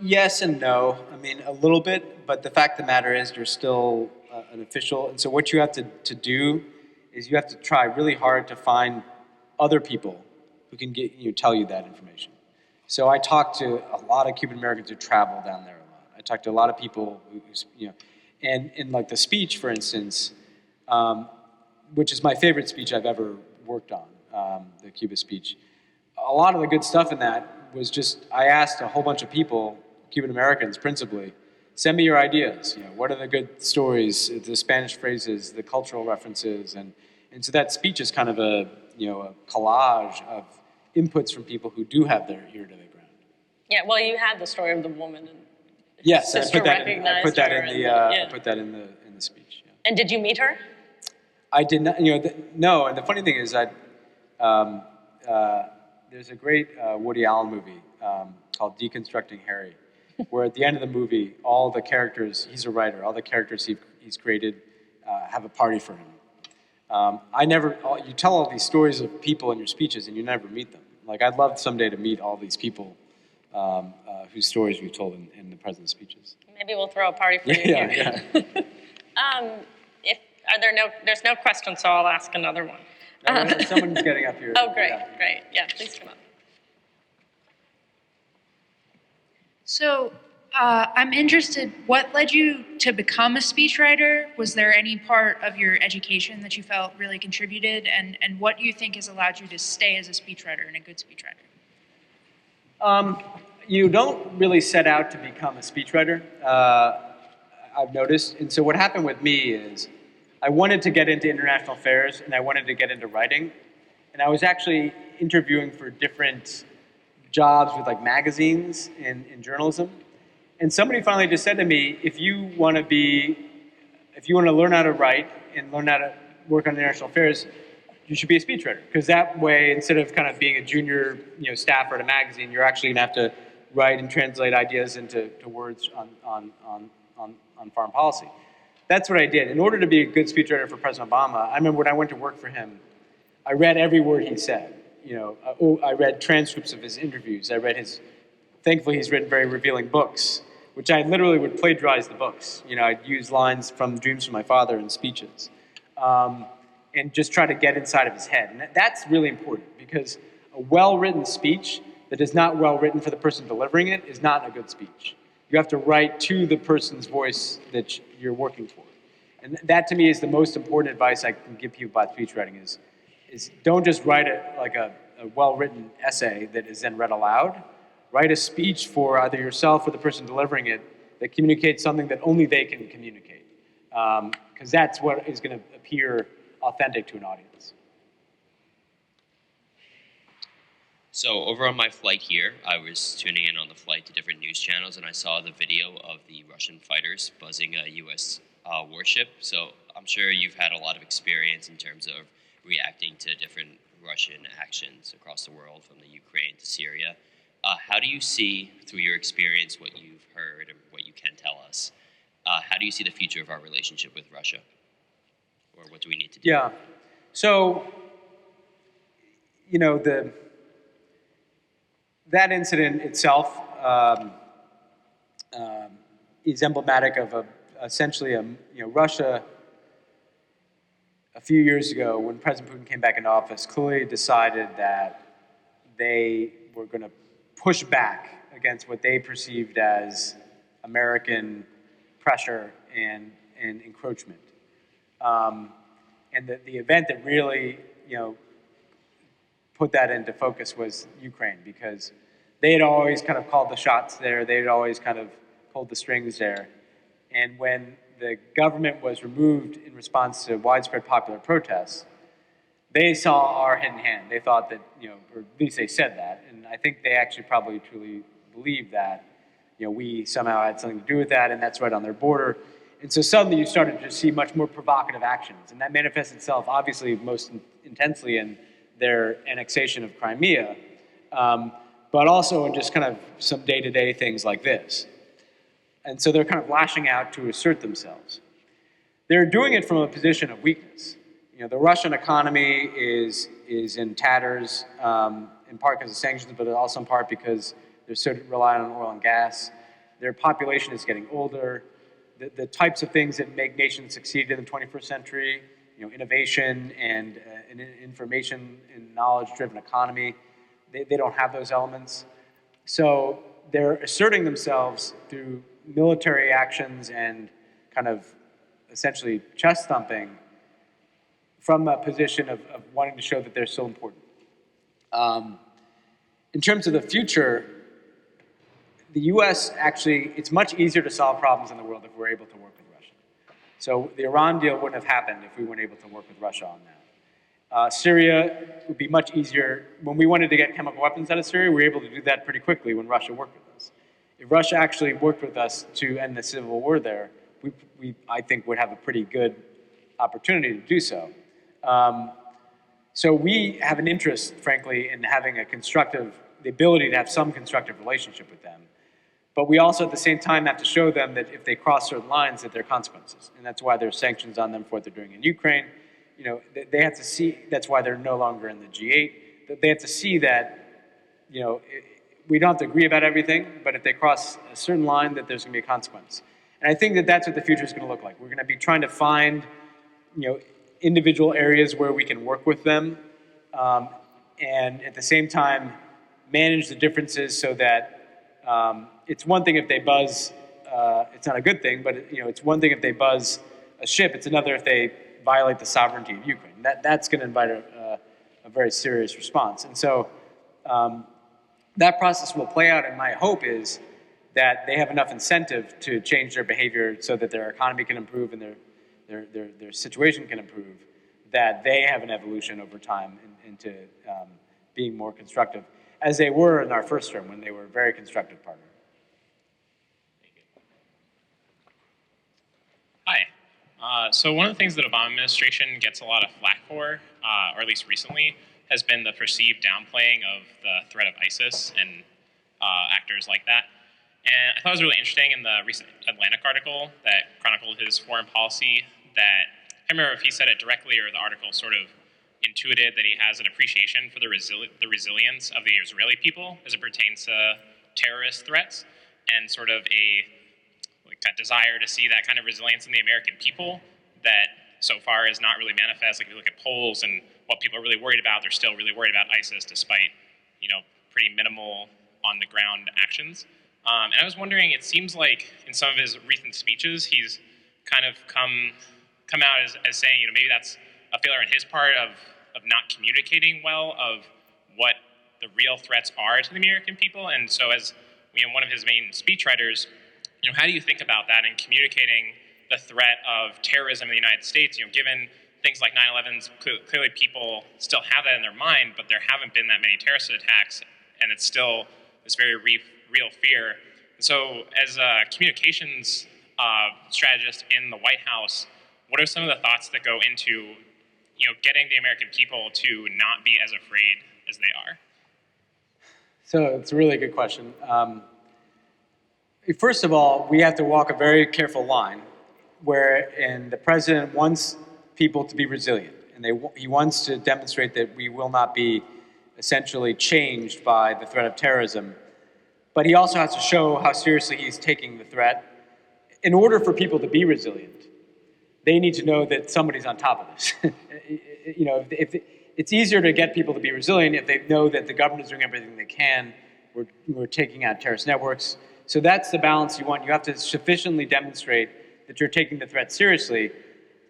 S4: Yes and no. I mean, a little bit, but the fact of the matter is you're still an official, and so what you have to do is you have to try really hard to find other people who can tell you that information. So I talked to a lot of Cuban Americans who travel down there a lot. I talked to a lot of people and in like the speech, for instance, which is my favorite speech I've ever worked on, the Cuba speech. A lot of the good stuff in that was just, I asked a whole bunch of people, Cuban Americans principally, send me your ideas. What are the good stories, the Spanish phrases, the cultural references, and so that speech is kind of a collage of inputs from people who do have their ear to the ground.
S3: Yeah, well, you had the story of the woman. And
S4: yes,
S3: sister
S4: I put that in the speech. Yeah.
S3: And did you meet her?
S4: I did not. No. And the funny thing is that there's a great Woody Allen movie called Deconstructing Harry, where at the end of the movie, all the characters, he's a writer, all the characters he's created have a party for him. You tell all these stories of people in your speeches and you never meet them. Like, I'd love someday to meet all these people whose stories we've told in the president's speeches.
S3: Maybe we'll throw a party for you
S4: here.
S3: There's no question, so I'll ask another one.
S4: Someone's getting up here.
S3: Oh, great, great. Yeah, please come up.
S5: So I'm interested, what led you to become a speechwriter? Was there any part of your education that you felt really contributed? And what do you think has allowed you to stay as a speechwriter and a good speechwriter?
S4: You don't really set out to become a speechwriter, I've noticed. And so what happened with me is I wanted to get into international affairs and I wanted to get into writing. And I was actually interviewing for different jobs with like magazines in journalism. And somebody finally just said to me, if you want to learn how to write and learn how to work on international affairs, you should be a speechwriter. Because that way, instead of kind of being a junior staffer at a magazine, you're actually going to have to write and translate ideas into words on foreign policy. That's what I did. In order to be a good speechwriter for President Obama, I remember when I went to work for him, I read every word he said. I read transcripts of his interviews. Thankfully, he's written very revealing books, which I literally would plagiarize the books. I'd use lines from Dreams from My Father in speeches, and just try to get inside of his head. And that's really important, because a well-written speech that is not well-written for the person delivering it is not a good speech. You have to write to the person's voice that you're working for. And that, to me, is the most important advice I can give people about speech writing is don't just write a well-written essay that is then read aloud. Write a speech for either yourself or the person delivering it that communicates something that only they can communicate. Because that's what is going to appear authentic to an audience.
S6: So over on my flight here, I was tuning in on the flight to different news channels, and I saw the video of the Russian fighters buzzing a U.S. Warship. So I'm sure you've had a lot of experience in terms of reacting to different Russian actions across the world, from the Ukraine to Syria. How do you see, through your experience, what you've heard and what you can tell us, how do you see the future of our relationship with Russia? Or what do we need to do?
S4: Yeah. So, that incident itself is emblematic of essentially Russia, a few years ago when President Putin came back into office, clearly decided that they were going to push back against what they perceived as American pressure and encroachment. And the event that really, put that into focus was Ukraine, because they had always kind of called the shots there. They had always kind of pulled the strings there. And when the government was removed in response to widespread popular protests, they saw our hidden hand. They thought that, or at least they said that. And I think they actually probably truly believed that, we somehow had something to do with that, and that's right on their border. And so suddenly you started to see much more provocative actions. And that manifests itself, obviously, most intensely in their annexation of Crimea, but also in just kind of some day-to-day things like this. And so they're kind of lashing out to assert themselves. They're doing it from a position of weakness. The Russian economy is in tatters, in part because of sanctions, but also in part because they're so reliant on oil and gas. Their population is getting older. The types of things that make nations succeed in the 21st century, innovation and an information and knowledge-driven economy, they don't have those elements. So they're asserting themselves through military actions and kind of essentially chest thumping from a position of wanting to show that they're still important. In terms of the future, the US actually, it's much easier to solve problems in the world if we're able to work with Russia. So the Iran deal wouldn't have happened if we weren't able to work with Russia on that. Syria would be much easier. When we wanted to get chemical weapons out of Syria, we were able to do that pretty quickly when Russia worked with us. If Russia actually worked with us to end the civil war there, we I think, would have a pretty good opportunity to do so. So we have an interest, frankly, in having the ability to have some constructive relationship with them. But we also, at the same time, have to show them that if they cross certain lines, that there are consequences. And that's why there's sanctions on them for what they're doing in Ukraine. They have to see, that's why they're no longer in the G8. That they have to see that, we don't have to agree about everything, but if they cross a certain line, that there's going to be a consequence. And I think that that's what the future is going to look like. We're going to be trying to find, individual areas where we can work with them, and at the same time, manage the differences so that it's one thing if they buzz, it's not a good thing, but it's one thing if they buzz a ship, it's another if they violate the sovereignty of Ukraine. That's going to invite a very serious response. And so that process will play out, and my hope is that they have enough incentive to change their behavior so that their economy can improve and their situation can improve, that they have an evolution over time into being more constructive, as they were in our first term when they were a very constructive partner.
S7: Hi. So one of the things that Obama administration gets a lot of flack for, or at least recently, has been the perceived downplaying of the threat of ISIS and actors like that. And I thought it was really interesting in the recent Atlantic article that chronicled his foreign policy that, I can't remember if he said it directly or the article sort of intuited that he has an appreciation for the resilience of the Israeli people as it pertains to terrorist threats, and sort of a desire to see that kind of resilience in the American people that so far is not really manifest. Like if you look at polls and what people are really worried about, they're still really worried about ISIS despite, pretty minimal on the ground actions. And I was wondering, it seems like in some of his recent speeches, he's kind of come out as saying, maybe that's a failure on his part of not communicating well of what the real threats are to the American people. And so as one of his main speechwriters, how do you think about that in communicating the threat of terrorism in the United States, given things like 9/11, clearly people still have that in their mind, but there haven't been that many terrorist attacks, and it's still this very real fear. So as a communications strategist in the White House, what are some of the thoughts that go into getting the American people to not be as afraid as they are?
S4: So it's a really good question. First of all, we have to walk a very careful line wherein the president wants people to be resilient, and he wants to demonstrate that we will not be essentially changed by the threat of terrorism. But he also has to show how seriously he's taking the threat. In order for people to be resilient, they need to know that somebody's on top of this. If it's easier to get people to be resilient if they know that the government is doing everything they can. We're taking out terrorist networks. So that's the balance you want. You have to sufficiently demonstrate that you're taking the threat seriously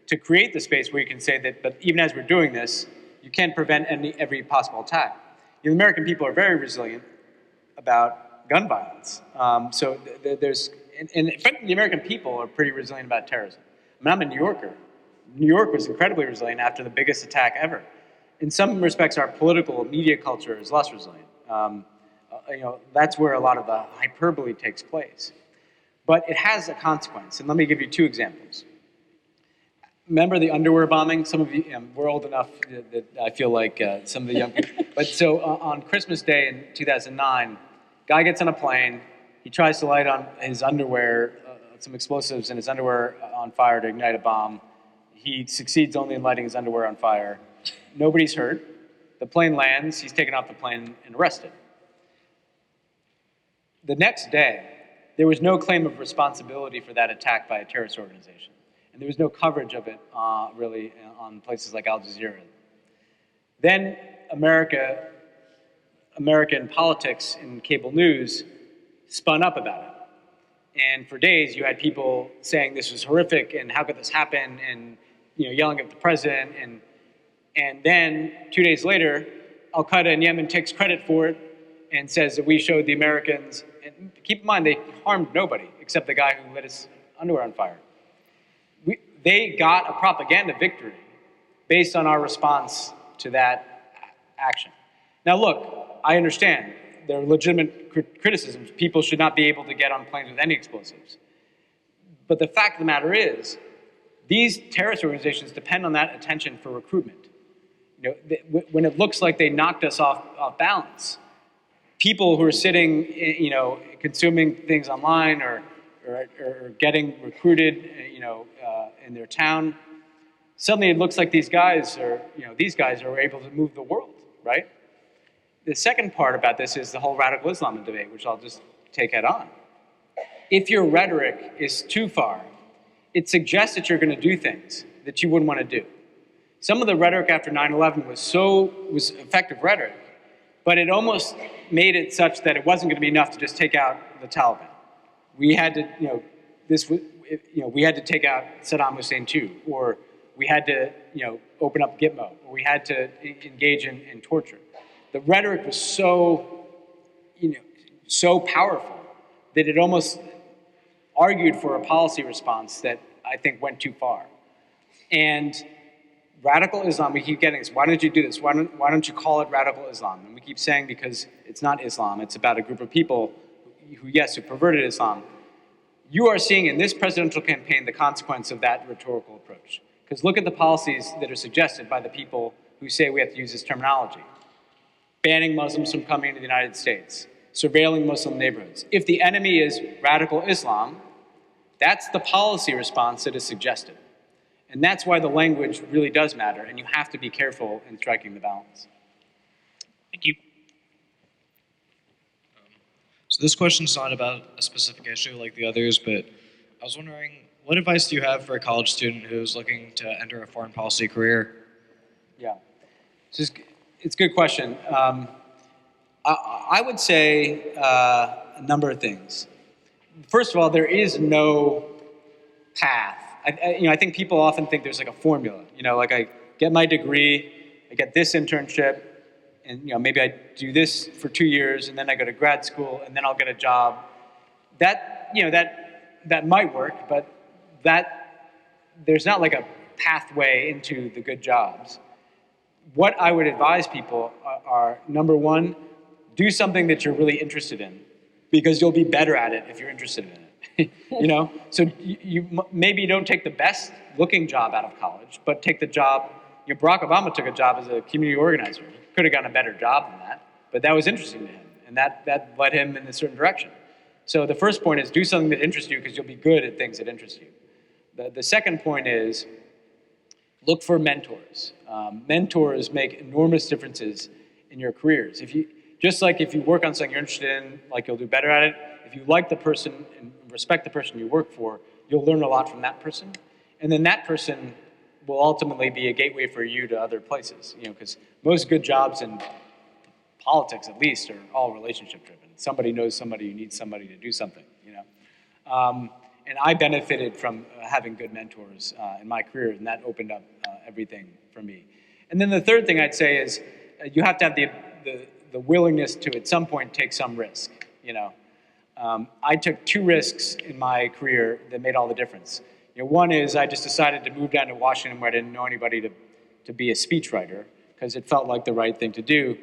S4: to create the space where you can say that, but even as we're doing this, You can't prevent every possible attack. The American people are very resilient about gun violence. And frankly, the American people are pretty resilient about terrorism. I mean, I'm a New Yorker. New York was incredibly resilient after the biggest attack ever. In some respects, our political media culture is less resilient. That's where a lot of the hyperbole takes place. But it has a consequence, and let me give you 2 examples. Remember the underwear bombing? Some of you, we're old enough that I feel like some of the young people. But so on Christmas Day in 2009, guy gets on a plane, he tries to light on his underwear, some explosives in his underwear on fire to ignite a bomb. He succeeds only in lighting his underwear on fire. Nobody's hurt. The plane lands, he's taken off the plane and arrested. The next day, there was no claim of responsibility for that attack by a terrorist organization. And there was no coverage of it really on places like Al Jazeera. Then American politics and cable news spun up about it. And for days you had people saying this was horrific and how could this happen, and yelling at the president. And then 2 days later, Al-Qaeda in Yemen takes credit for it and says that we showed the Americans, and keep in mind they harmed nobody except the guy who lit his underwear on fire. They got a propaganda victory based on our response to that action. Now look, I understand there are legitimate criticisms. People should not be able to get on planes with any explosives. But the fact of the matter is, these terrorist organizations depend on that attention for recruitment. When it looks like they knocked us off balance, people who are sitting, consuming things online or getting recruited, in their town, suddenly it looks like these guys are able to move the world, right? The second part about this is the whole radical Islam debate, which I'll just take head on. If your rhetoric is too far, it suggests that you're going to do things that you wouldn't want to do. Some of the rhetoric after 9/11 was effective rhetoric, but it almost made it such that it wasn't going to be enough to just take out the Taliban. We had to, we had to take out Saddam Hussein too, or we had to, open up Gitmo, or we had to engage in torture. The rhetoric was so powerful that it almost argued for a policy response that I think went too far. And radical Islam, we keep getting this, why don't you do this? Why don't you call it radical Islam? And we keep saying because it's not Islam, it's about a group of people who perverted Islam. You are seeing in this presidential campaign the consequence of that rhetorical approach. Because look at the policies that are suggested by the people who say we have to use this terminology. Banning Muslims from coming into the United States, surveilling Muslim neighborhoods. If the enemy is radical Islam, that's the policy response that is suggested. And that's why the language really does matter, and you have to be careful in striking the balance.
S7: Thank you.
S8: So this question's not about a specific issue like the others, but I was wondering, what advice do you have for a college student who's looking to enter a foreign policy career?
S4: Yeah, it's a good question. I would say a number of things. First of all, there is no path. I think people often think there's like a formula. Like I get my degree, I get this internship, and maybe I do this for 2 years, and then I go to grad school, and then I'll get a job. That might work, but there's not like a pathway into the good jobs. What I would advise people are number one, do something that you're really interested in, because you'll be better at it if you're interested in it. So you maybe don't take the best looking job out of college, but take the job. Barack Obama took a job as a community organizer. He could have gotten a better job than that, but that was interesting to him, and that led him in a certain direction. So the first point is do something that interests you, because you'll be good at things that interest you. The second point is look for mentors. Mentors make enormous differences in your careers. If you work on something you're interested in, like you'll do better at it. If you like the person and respect the person you work for, you'll learn a lot from that person. And then that person will ultimately be a gateway for you to other places, because most good jobs in politics, at least, are all relationship driven. Somebody knows somebody who needs somebody to do something, And I benefited from having good mentors in my career, and that opened up everything for me. And then the third thing I'd say is you have to have the willingness to, at some point, take some risk. I took 2 risks in my career that made all the difference. One is I just decided to move down to Washington where I didn't know anybody to be a speechwriter because it felt like the right thing to do.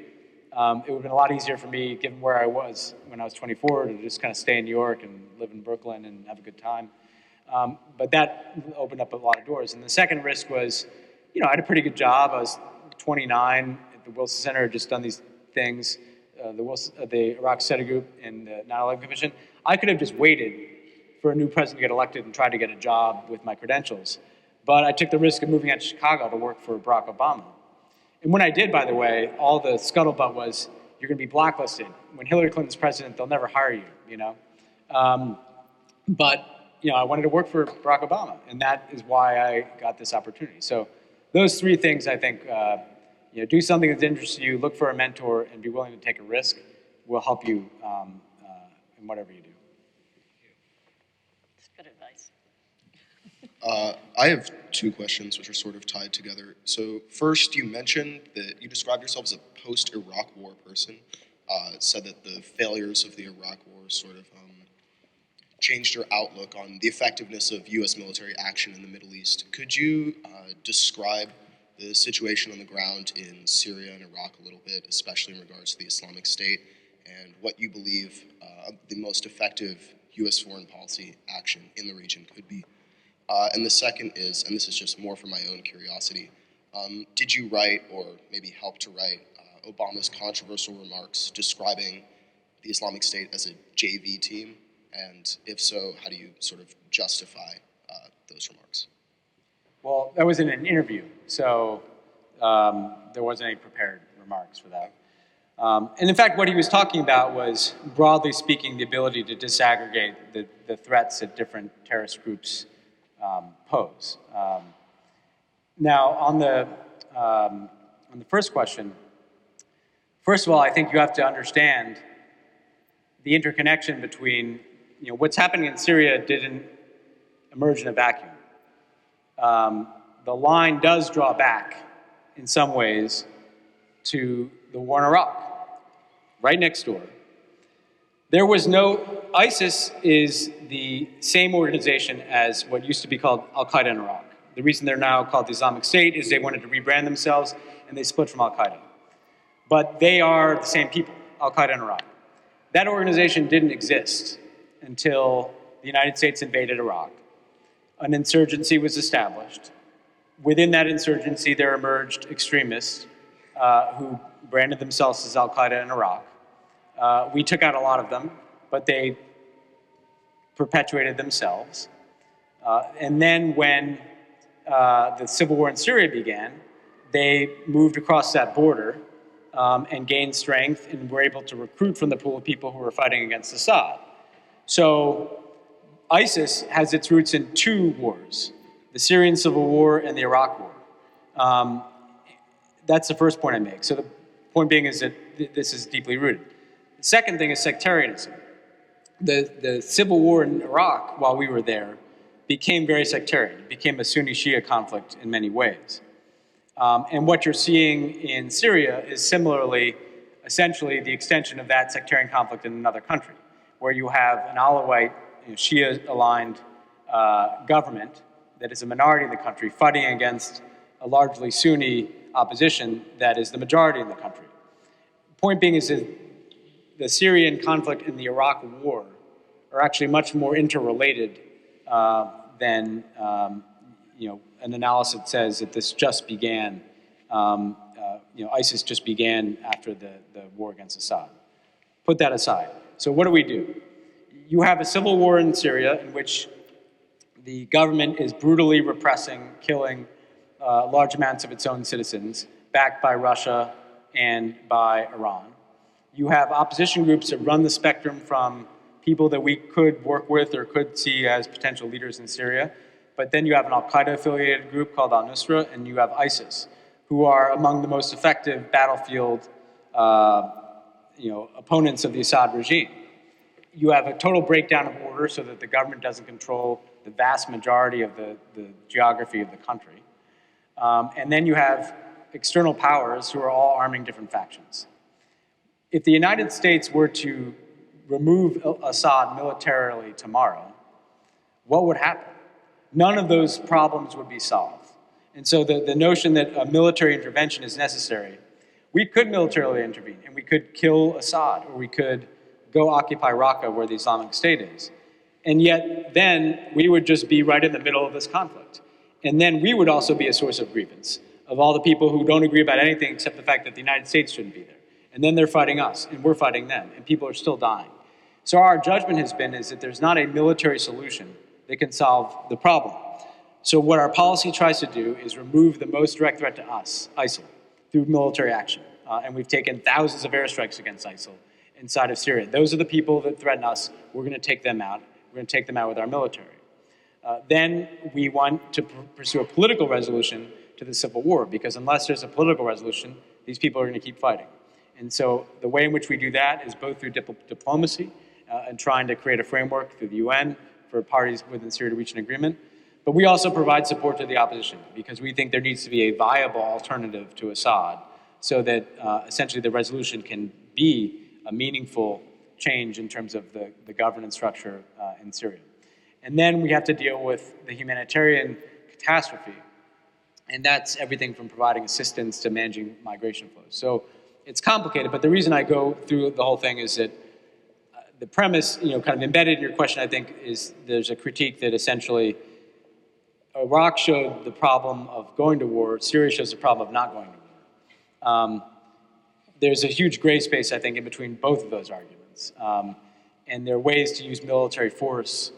S4: It would have been a lot easier for me, given where I was when I was 24, to just kind of stay in New York and live in Brooklyn and have a good time. But that opened up a lot of doors. And the second risk was, I had a pretty good job. I was 29 at the Wilson Center, had just done these things, the Iraq Study Group and the 9/11 Commission. I could have just waited for a new president to get elected and tried to get a job with my credentials. But I took the risk of moving out to Chicago to work for Barack Obama. And when I did, by the way, all the scuttlebutt was, you're going to be blacklisted. When Hillary Clinton's president, they'll never hire you, But, I wanted to work for Barack Obama, and that is why I got this opportunity. So those 3 things, I think, do something that interests you, look for a mentor, and be willing to take a risk will help you in whatever you do.
S3: It's good advice.
S9: I have 2 questions which are sort of tied together. So first, you mentioned that you described yourself as a post-Iraq War person, said that the failures of the Iraq War sort of changed your outlook on the effectiveness of U.S. military action in the Middle East. Could you describe the situation on the ground in Syria and Iraq a little bit, especially in regards to the Islamic State, and what you believe the most effective U.S. foreign policy action in the region could be? And the second is, and this is just more for my own curiosity, did you write or maybe help to write Obama's controversial remarks describing the Islamic State as a JV team? And if so, how do you sort of justify those remarks?
S4: Well, that was in an interview, so there wasn't any prepared remarks for that. And in fact, what he was talking about was, broadly speaking, the ability to disaggregate the threats that different terrorist groups pose. Now, on the first question, first of all, I think you have to understand the interconnection between, what's happening in Syria didn't emerge in a vacuum. The line does draw back in some ways to the war in Iraq, right next door. ISIS is the same organization as what used to be called Al-Qaeda in Iraq. The reason they're now called the Islamic State is they wanted to rebrand themselves and they split from Al-Qaeda. But they are the same people, Al-Qaeda in Iraq. That organization didn't exist until the United States invaded Iraq. An insurgency was established. Within that insurgency, there emerged extremists who branded themselves as Al-Qaeda in Iraq. We took out a lot of them, but they perpetuated themselves. And then when the civil war in Syria began, they moved across that border and gained strength and were able to recruit from the pool of people who were fighting against Assad. So ISIS has its roots in 2 wars, the Syrian civil war and the Iraq war. That's the first point I make. So the point being is that this is deeply rooted. The second thing is sectarianism. The civil war in Iraq, while we were there, became very sectarian. It became a Sunni-Shia conflict in many ways. And what you're seeing in Syria is similarly, essentially, the extension of that sectarian conflict in another country, where you have an Alawite, Shia-aligned government that is a minority in the country fighting against a largely Sunni opposition that is the majority in the country. The point being is that the Syrian conflict and the Iraq war are actually much more interrelated than an analysis that says that this just began, ISIS just began after the war against Assad. Put that aside. So what do? You have a civil war in Syria in which the government is brutally repressing, killing large amounts of its own citizens, backed by Russia and by Iran. You have opposition groups that run the spectrum from people that we could work with or could see as potential leaders in Syria. But then you have an Al-Qaeda affiliated group called Al-Nusra, and you have ISIS, who are among the most effective battlefield opponents of the Assad regime. You have a total breakdown of order so that the government doesn't control the vast majority of the geography of the country. And then you have external powers who are all arming different factions. If the United States were to remove Assad militarily tomorrow, what would happen? None of those problems would be solved. And so the notion that a military intervention is necessary, we could militarily intervene and we could kill Assad, or we could go occupy Raqqa where the Islamic State is. And yet then we would just be right in the middle of this conflict. And then we would also be a source of grievance of all the people who don't agree about anything except the fact that the United States shouldn't be there. And then they're fighting us and we're fighting them and people are still dying. So our judgment has been is that there's not a military solution that can solve the problem. So what our policy tries to do is remove the most direct threat to us, ISIL, through military action. And we've taken thousands of airstrikes against ISIL inside of Syria. Those are the people that threaten us. We're going to take them out. We're going to take them out with our military. Then we want to pursue a political resolution to the civil war, because unless there's a political resolution, these people are going to keep fighting. And so the way in which we do that is both through diplomacy and trying to create a framework through the UN for parties within Syria to reach an agreement. But we also provide support to the opposition because we think there needs to be a viable alternative to Assad so that essentially the resolution can be a meaningful change in terms of the governance structure in Syria. And then we have to deal with the humanitarian catastrophe. And that's everything from providing assistance to managing migration flows. So it's complicated, but the reason I go through the whole thing is that the premise, kind of embedded in your question, I think, is there's a critique that essentially Iraq showed the problem of going to war, Syria shows the problem of not going to war. There's a huge gray space, I think, in between both of those arguments. And there are ways to use military force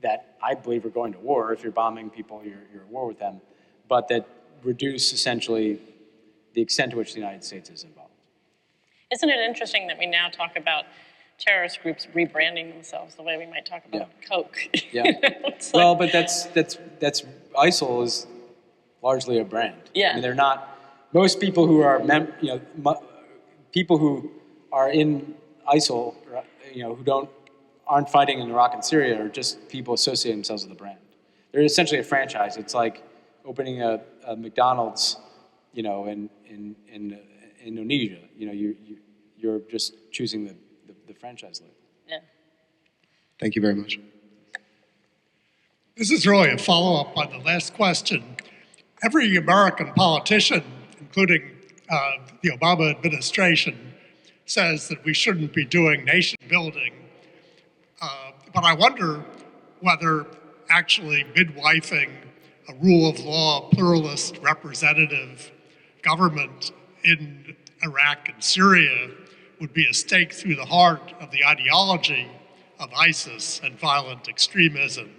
S4: that I believe are going to war. If you're bombing people, you're at war with them, but that reduce essentially the extent to which the United States is involved.
S3: Isn't it interesting that we now talk about terrorist groups rebranding themselves the way we might talk about Coke?
S4: Yeah. Well, but that's ISIL is largely a brand.
S3: Yeah.
S4: I mean, they're not. Most people who are people who are in ISIL, who aren't fighting in Iraq and Syria, are just people associating themselves with the brand. They're essentially a franchise. It's like opening a McDonald's, in Indonesia. You're just choosing the franchise label.
S3: Yeah.
S9: Thank you very much.
S10: This is really a follow-up on the last question. Every American politician, including the Obama administration, says that we shouldn't be doing nation building. But I wonder whether actually midwifing a rule of law, pluralist, representative government in Iraq and Syria would be a stake through the heart of the ideology of ISIS and violent extremism,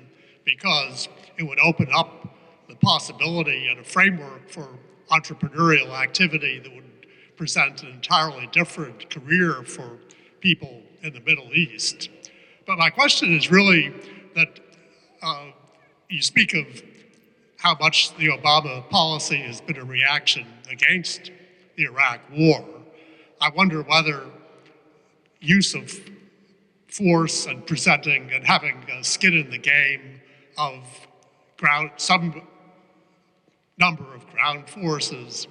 S10: because it would open up the possibility and a framework for entrepreneurial activity that would present an entirely different career for people in the Middle East. But my question is really that you speak of how much the Obama policy has been a reaction against the Iraq war. I wonder whether use of force and presenting and having a skin in the game of some number of ground forces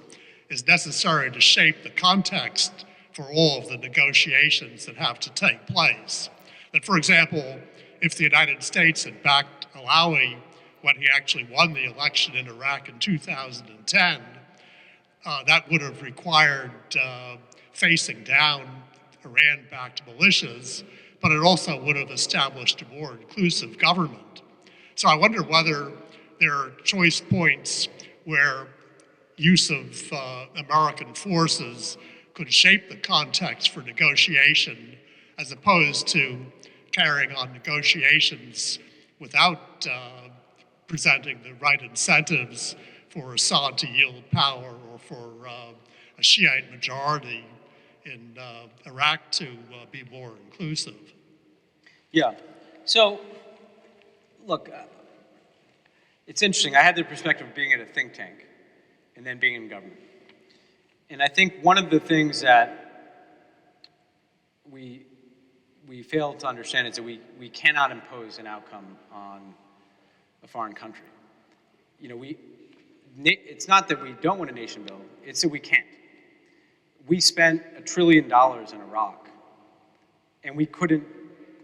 S10: is necessary to shape the context for all of the negotiations that have to take place. That, for example, if the United States had backed Alawi when he actually won the election in Iraq in 2010, that would have required facing down Iran-backed militias, but it also would have established a more inclusive government. So I wonder whether there are choice points where use of American forces could shape the context for negotiation, as opposed to carrying on negotiations without presenting the right incentives for Assad to yield power or for a Shiite majority in Iraq to be more inclusive.
S4: Yeah. So, look, it's interesting. I had the perspective of being at a think tank and then being in government. And I think one of the things that we fail to understand is that we cannot impose an outcome on a foreign country. it's not that we don't want a nation build, it's that we can't. We spent $1 trillion in Iraq, and we couldn't,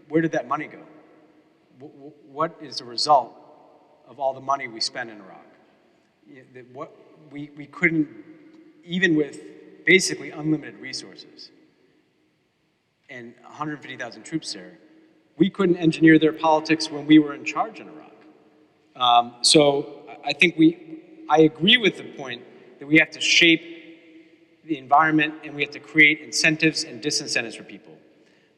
S4: where did that money go? What is the result of all the money we spent in Iraq? We couldn't, even with basically unlimited resources and 150,000 troops there, we couldn't engineer their politics when we were in charge in Iraq. So I think I agree with the point that we have to shape the environment and we have to create incentives and disincentives for people.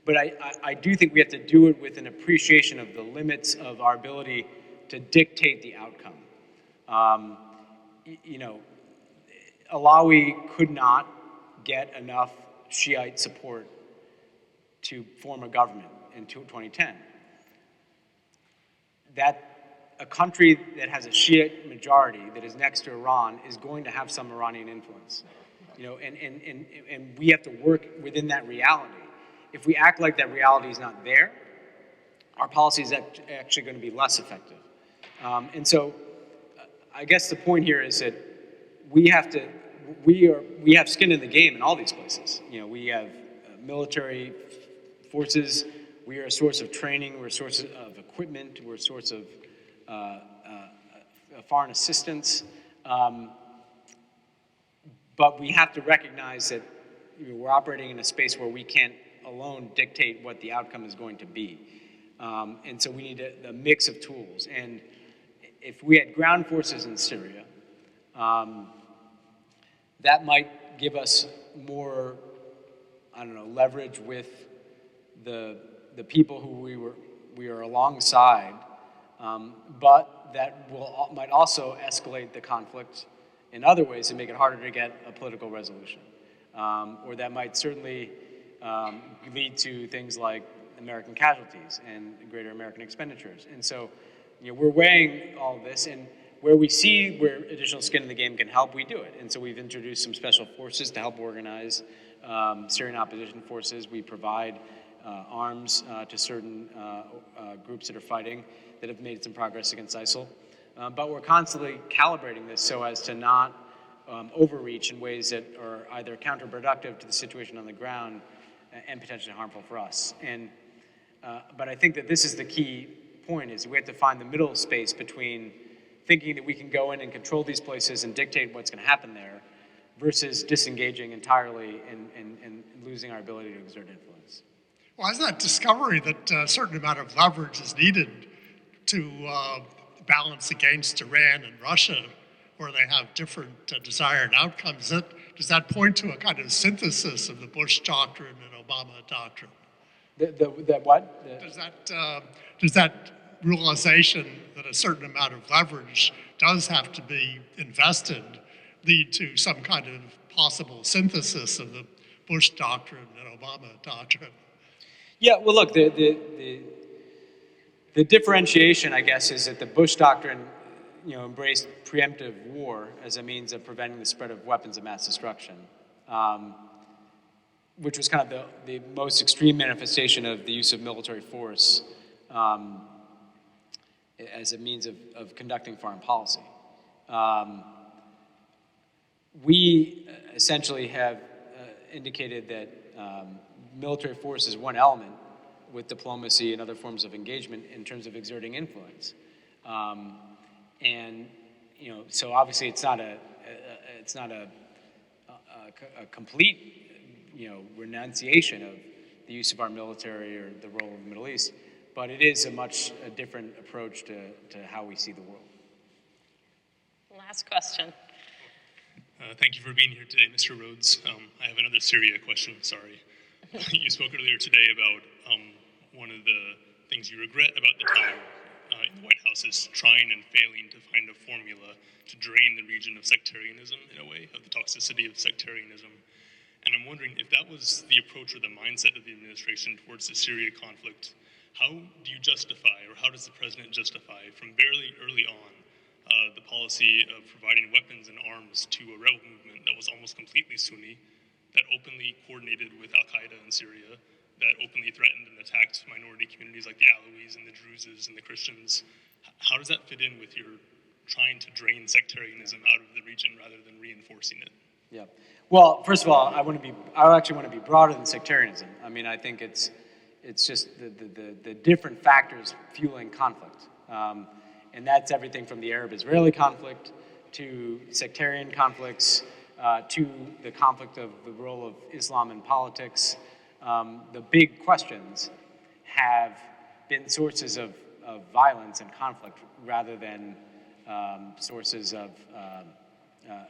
S4: But I do think we have to do it with an appreciation of the limits of our ability to dictate the outcome. Alawi could not get enough Shiite support to form a government in 2010. A country that has a Shiite majority that is next to Iran is going to have some Iranian influence. And we have to work within that reality. If we act like that reality is not there, our policy is actually going to be less effective. And so I guess the point here is that we have skin in the game in all these places. We have military forces, we are a source of training, we're a source of equipment, we're a source of foreign assistance. But we have to recognize that we're operating in a space where we can't alone dictate what the outcome is going to be. And so we need a mix of tools. And if we had ground forces in Syria, that might give us more, leverage with the people who we are alongside, but that might also escalate the conflict in other ways and make it harder to get a political resolution. Or that might certainly lead to things like American casualties and greater American expenditures. And so, we're weighing all of this, and where we see where additional skin in the game can help, we do it. And so we've introduced some special forces to help organize Syrian opposition forces. We provide arms to certain groups that are fighting that have made some progress against ISIL. But we're constantly calibrating this so as to not overreach in ways that are either counterproductive to the situation on the ground and potentially harmful for us. But I think that this is the key point, is we have to find the middle space between thinking that we can go in and control these places and dictate what's going to happen there versus disengaging entirely and losing our ability to exert influence.
S10: Well, isn't that discovery that a certain amount of leverage is needed to balance against Iran and Russia, where they have different desired outcomes? Does that point to a kind of synthesis of the Bush doctrine and Obama doctrine? Does that realization that a certain amount of leverage does have to be invested lead to some kind of possible synthesis of the Bush doctrine and Obama doctrine?
S4: Yeah, well, look, the differentiation, I guess, is that the Bush doctrine, embraced preemptive war as a means of preventing the spread of weapons of mass destruction, which was kind of the most extreme manifestation of the use of military force as a means of conducting foreign policy. We essentially have indicated that military force is one element with diplomacy and other forms of engagement in terms of exerting influence. So obviously it's not a complete, renunciation of the use of our military or the role of the Middle East, but it is a different approach to how we see the world.
S3: Last question.
S11: Thank you for being here today, Mr. Rhodes. I have another Syria question, sorry. You spoke earlier today about one of the things you regret about the time in the White House is trying and failing to find a formula to drain the region of sectarianism, in a way, of the toxicity of sectarianism. And I'm wondering if that was the approach or the mindset of the administration towards the Syria conflict, how do you justify, or how does the president justify, from very early on, the policy of providing weapons and arms to a rebel movement that was almost completely Sunni, that openly coordinated with Al-Qaeda in Syria, that openly threatened and attacked minority communities like the Alawis and the Druzes and the Christians? How does that fit in with your trying to drain sectarianism out of the region rather than reinforcing it?
S4: Yeah. Well, first of all, I actually want to be broader than sectarianism. I mean, I think it's just the different factors fueling conflict. And that's everything from the Arab-Israeli conflict to sectarian conflicts, to the conflict of the role of Islam in politics. The big questions have been sources of violence and conflict rather than sources of,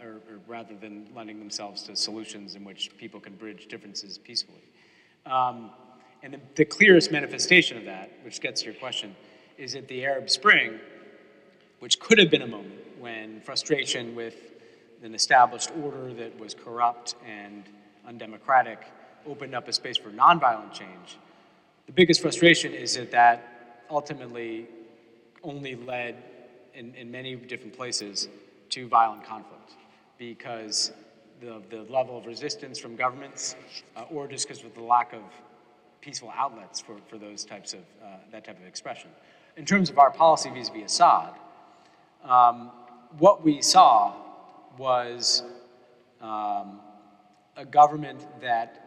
S4: or rather than lending themselves to solutions in which people can bridge differences peacefully. And the clearest manifestation of that, which gets to your question, is that the Arab Spring, which could have been a moment when frustration with an established order that was corrupt and undemocratic opened up a space for nonviolent change. The biggest frustration is that ultimately only led in many different places to violent conflict because the level of resistance from governments or just because of the lack of peaceful outlets for those types of, that type of expression. In terms of our policy vis-a-vis Assad, what we saw was a government that,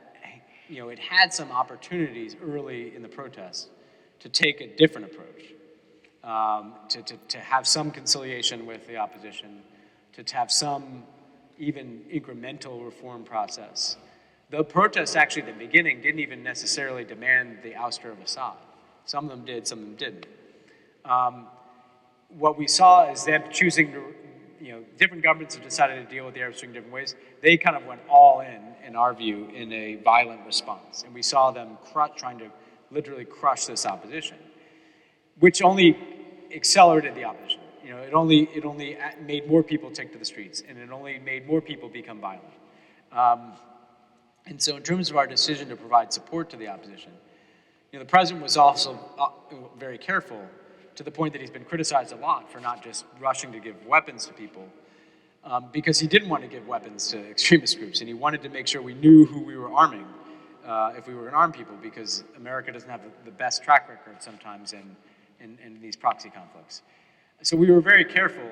S4: it had some opportunities early in the protest to take a different approach, to have some conciliation with the opposition, to have some even incremental reform process. The protests actually at the beginning didn't even necessarily demand the ouster of Assad. Some of them did, some of them didn't. What we saw is them choosing to, different governments have decided to deal with the Arab Spring in different ways. They kind of went all in our view, in a violent response. And we saw them trying to literally crush this opposition, which only accelerated the opposition. It only made more people take to the streets, and it only made more people become violent. And so in terms of our decision to provide support to the opposition, the president was also very careful to the point that he's been criticized a lot for not just rushing to give weapons to people, because he didn't want to give weapons to extremist groups, and he wanted to make sure we knew who we were arming if we were going to arm people, because America doesn't have the best track record sometimes in these proxy conflicts. So we were very careful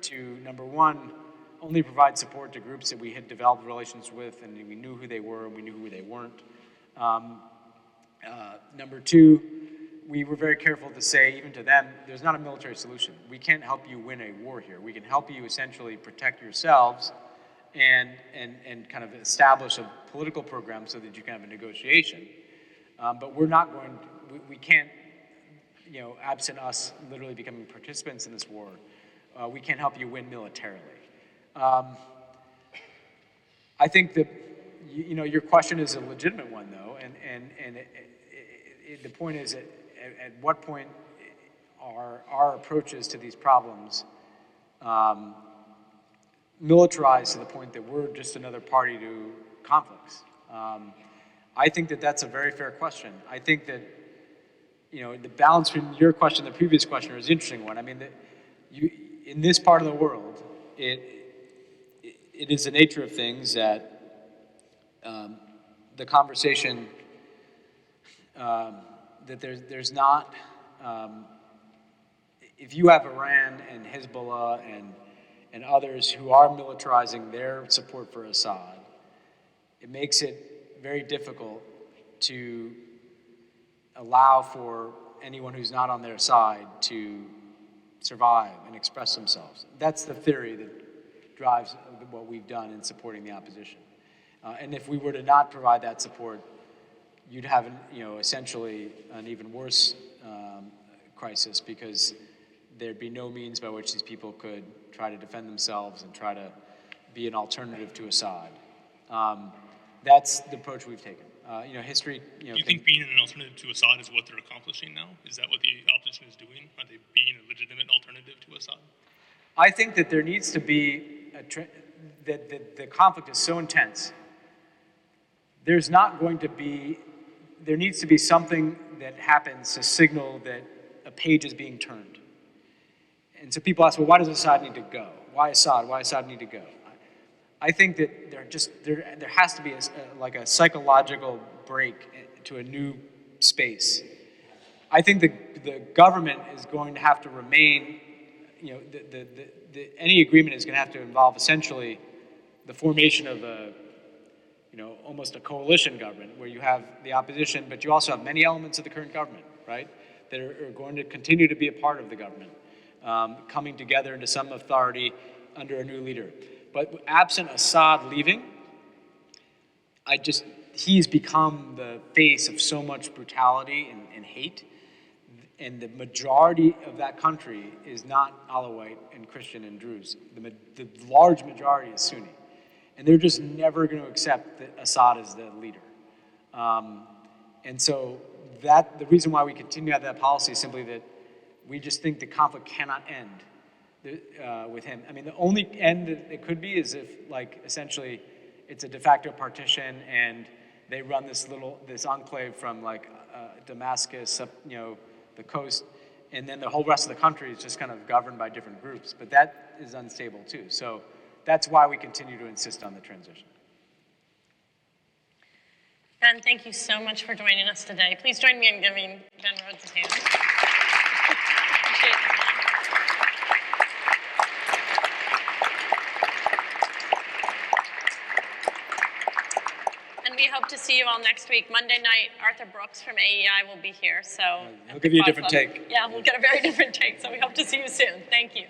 S4: to, number one, only provide support to groups that we had developed relations with and we knew who they were and we knew who they weren't. Number two, we were very careful to say, even to them, there's not a military solution. We can't help you win a war here. We can help you essentially protect yourselves and kind of establish a political program so that you can have a negotiation. But we're not going to, we can't, absent us literally becoming participants in this war, we can't help you win militarily. I think that, your question is a legitimate one, though, and the point is, at what point are our approaches to these problems militarized to the point that we're just another party to conflicts? I think that that's a very fair question. I think that, the balance between your question and the previous question is an interesting one. I mean, in this part of the world, it is the nature of things that the conversation that there's not, if you have Iran and Hezbollah and others who are militarizing their support for Assad, it makes it very difficult to allow for anyone who's not on their side to survive and express themselves. That's the theory that drives what we've done in supporting the opposition. And if we were to not provide that support, you'd have, essentially an even worse crisis, because there'd be no means by which these people could try to defend themselves and try to be an alternative to Assad. That's the approach we've taken. History.
S11: Do you think being an alternative to Assad is what they're accomplishing now? Is that what the opposition is doing? Are they being a legitimate alternative to Assad?
S4: I think that there needs to be that the conflict is so intense. There needs to be something that happens to signal that a page is being turned. And so people ask, well, why does Assad need to go? Why Assad? Why Assad need to go? I think that there has to be a psychological break to a new space. I think the government is going to have to remain any agreement is going to have to involve essentially the formation of almost a coalition government where you have the opposition, but you also have many elements of the current government, right, that are going to continue to be a part of the government, coming together into some authority under a new leader. But absent Assad leaving, he's become the face of so much brutality and hate. And the majority of that country is not Alawite and Christian and Druze. The large majority is Sunni. And they're just never going to accept that Assad is the leader. And so the reason why we continue to have that policy is simply that we just think the conflict cannot end with him. I mean, the only end that it could be is if, like, essentially it's a de facto partition and they run this enclave from, like, Damascus up, the coast, and then the whole rest of the country is just kind of governed by different groups. But that is unstable too. So that's why we continue to insist on the transition.
S3: Ben, thank you so much for joining us today. Please join me in giving Ben Rhodes a hand. Appreciate it, Ben. And we hope to see you all next week. Monday night, Arthur Brooks from AEI will be here. So
S4: He'll give you a different take.
S3: Yeah, we'll get a very different take. So we hope to see you soon. Thank you.